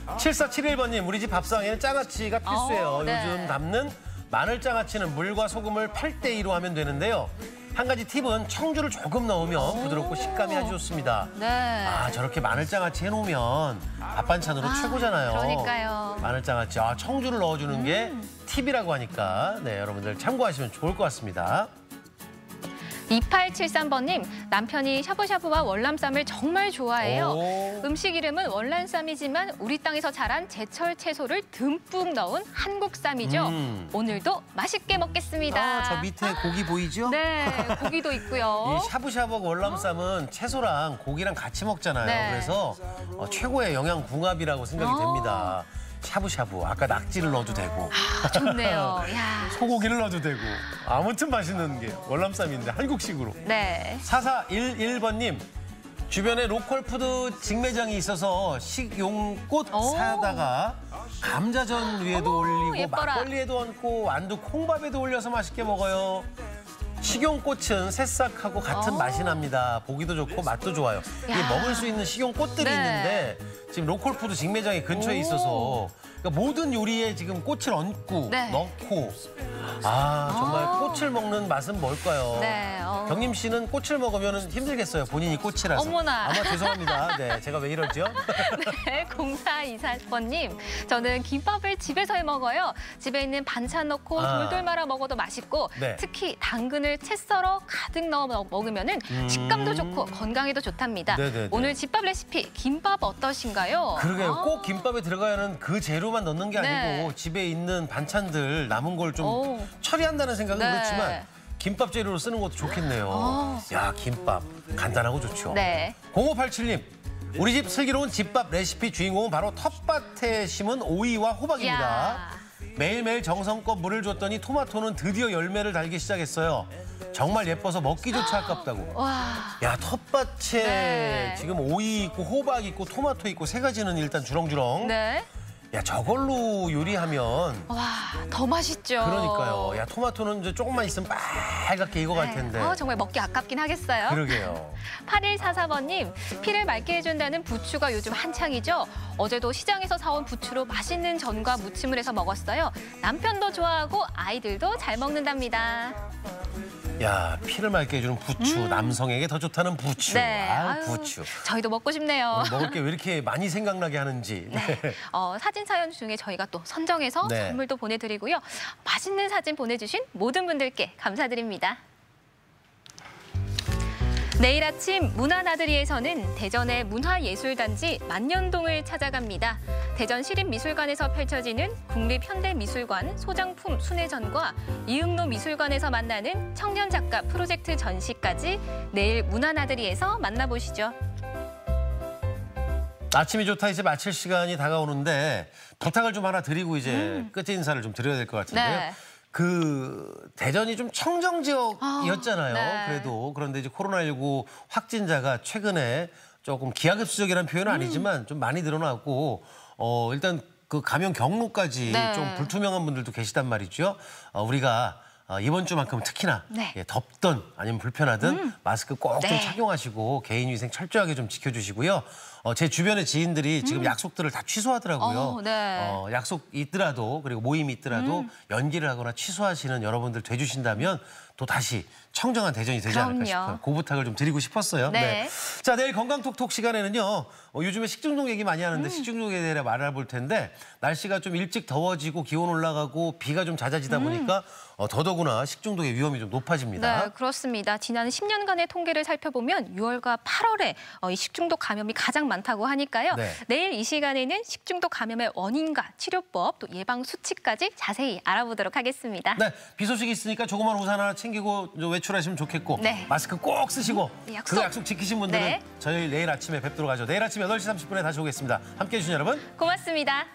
7471번님, 우리 집 밥상에는 장아찌가 필수예요. 네. 요즘 담는 마늘장아찌는 물과 소금을 8대2로 하면 되는데요. 한 가지 팁은 청주를 조금 넣으면 부드럽고 식감이 아주 좋습니다. 네. 아, 저렇게 마늘장아찌 해놓으면 밥 반찬으로 최고잖아요. 그러니까요. 마늘장아찌, 청주를 넣어주는 게 팁이라고 하니까 네, 여러분들 참고하시면 좋을 것 같습니다. 2873번님, 남편이 샤브샤브와 월남쌈을 정말 좋아해요. 오. 음식 이름은 월남쌈이지만 우리 땅에서 자란 제철 채소를 듬뿍 넣은 한국쌈이죠. 오늘도 맛있게 먹겠습니다. 저 밑에 고기 보이죠? 네, 고기도 있고요. 이 샤브샤브 월남쌈은 채소랑 고기랑 같이 먹잖아요. 네. 그래서 최고의 영양 궁합이라고 생각이 됩니다. 샤브샤브, 아까 낙지를 넣어도 되고. 좋네요. 야. 소고기를 넣어도 되고. 아무튼 맛있는 게 월남쌈인데 한국식으로. 네. 4411번님, 주변에 로컬푸드 직매장이 있어서 식용꽃 사다가 감자전 위에도 올리고 예뻐라. 막걸리에도 얹고 완두 콩밥에도 올려서 맛있게 먹어요. 식용꽃은 새싹하고 같은 맛이 납니다. 보기도 좋고 맛도 좋아요. 이게 먹을 수 있는 식용꽃들이 네. 있는데 지금 로컬푸드 직매장이 근처에 있어서 그러니까 모든 요리에 지금 꽃을 얹고 넣고 정말 꽃을 먹는 맛은 뭘까요? 네, 경림 씨는 꽃을 먹으면 힘들겠어요. 본인이 꽃이라서. 어머나. 아마 죄송합니다. 네, 제가 왜 이러죠? 네, 0424번님, 저는 김밥을 집에서 해 먹어요. 집에 있는 반찬 넣고 돌돌 말아 먹어도 맛있고 네. 특히 당근을 채 썰어 가득 넣어 먹으면 식감도 좋고 건강에도 좋답니다. 네네네. 오늘 집밥 레시피 김밥 어떠신가요? 그러게요. 꼭 김밥에 들어가야 하는 그 재료만 넣는 게 아니고 네. 집에 있는 반찬들 남은 걸 좀 처리한다는 생각은 네. 그렇지만 김밥 재료로 쓰는 것도 좋겠네요. 야, 김밥 간단하고 좋죠. 네. 0587님, 우리 집 슬기로운 집밥 레시피 주인공은 바로 텃밭에 심은 오이와 호박입니다. 야. 매일매일 정성껏 물을 줬더니 토마토는 드디어 열매를 달기 시작했어요. 정말 예뻐서 먹기조차 아깝다고. 와. 야, 텃밭에 네. 지금 오이 있고 호박 있고 토마토 있고 세 가지는 일단 주렁주렁. 네. 야, 저걸로 요리하면 와, 더 맛있죠. 그러니까요. 야, 토마토는 이제 조금만 있으면 빨갛게 익어갈 텐데. 정말 먹기 아깝긴 하겠어요. 그러게요. 8144번님, 피를 맑게 해준다는 부추가 요즘 한창이죠. 어제도 시장에서 사온 부추로 맛있는 전과 무침을 해서 먹었어요. 남편도 좋아하고 아이들도 잘 먹는답니다. 야, 피를 맑게 해주는 부추. 남성에게 더 좋다는 부추. 네. 아유, 부추. 저희도 먹고 싶네요. 먹을 게 왜 이렇게 많이 생각나게 하는지. 네. 사진 사연 중에 저희가 또 선정해서 네. 선물도 보내드리고요. 맛있는 사진 보내주신 모든 분들께 감사드립니다. 내일 아침 문화나들이에서는 대전의 문화예술단지 만년동을 찾아갑니다. 대전 시립미술관에서 펼쳐지는 국립현대미술관 소장품 순회전과 이응로 미술관에서 만나는 청년작가 프로젝트 전시까지 내일 문화나들이에서 만나보시죠. 아침이 좋다 이제 마칠 시간이 다가오는데 부탁을 좀 하나 드리고 이제 끝 인사를 좀 드려야 될 것 같은데요. 네. 그 대전이 좀 청정 지역이었잖아요. 네. 그래도 그런데 이제 코로나19 확진자가 최근에 조금 기하급수적이라는 표현은 아니지만 좀 많이 늘어났고 일단 그 감염 경로까지 네. 좀 불투명한 분들도 계시단 말이죠. 우리가 이번 주만큼은 특히나 네. 예, 덥든 아니면 불편하든 마스크 꼭 좀 네. 착용하시고 개인위생 철저하게 좀 지켜주시고요. 제 주변의 지인들이 지금 약속들을 다 취소하더라고요. 네. 약속 있더라도 그리고 모임이 있더라도 연기를 하거나 취소하시는 여러분들 돼주신다면 또 다시 청정한 대전이 되지 않을까 그럼요. 싶어요. 그 부탁을 좀 드리고 싶었어요. 네. 자, 내일 건강톡톡 시간에는요. 요즘에 식중독 얘기 많이 하는데 식중독에 대해 알아볼 텐데 날씨가 좀 일찍 더워지고 기온 올라가고 비가 좀 잦아지다 보니까 더더구나 식중독의 위험이 좀 높아집니다. 네, 그렇습니다. 지난 10년간의 통계를 살펴보면 6월과 8월에 이 식중독 감염이 가장 많다고 하니까요. 네. 내일 이 시간에는 식중독 감염의 원인과 치료법, 또 예방 수칙까지 자세히 알아보도록 하겠습니다. 네, 비 소식이 있으니까 조그만 우산 하나 챙기고 외출하시면 좋겠고 네. 마스크 꼭 쓰시고 약속. 그 약속 지키신 분들은 네. 저희 내일 아침에 뵙도록 하죠. 내일 아침 8시 30분에 다시 오겠습니다. 함께해 주신 여러분 고맙습니다.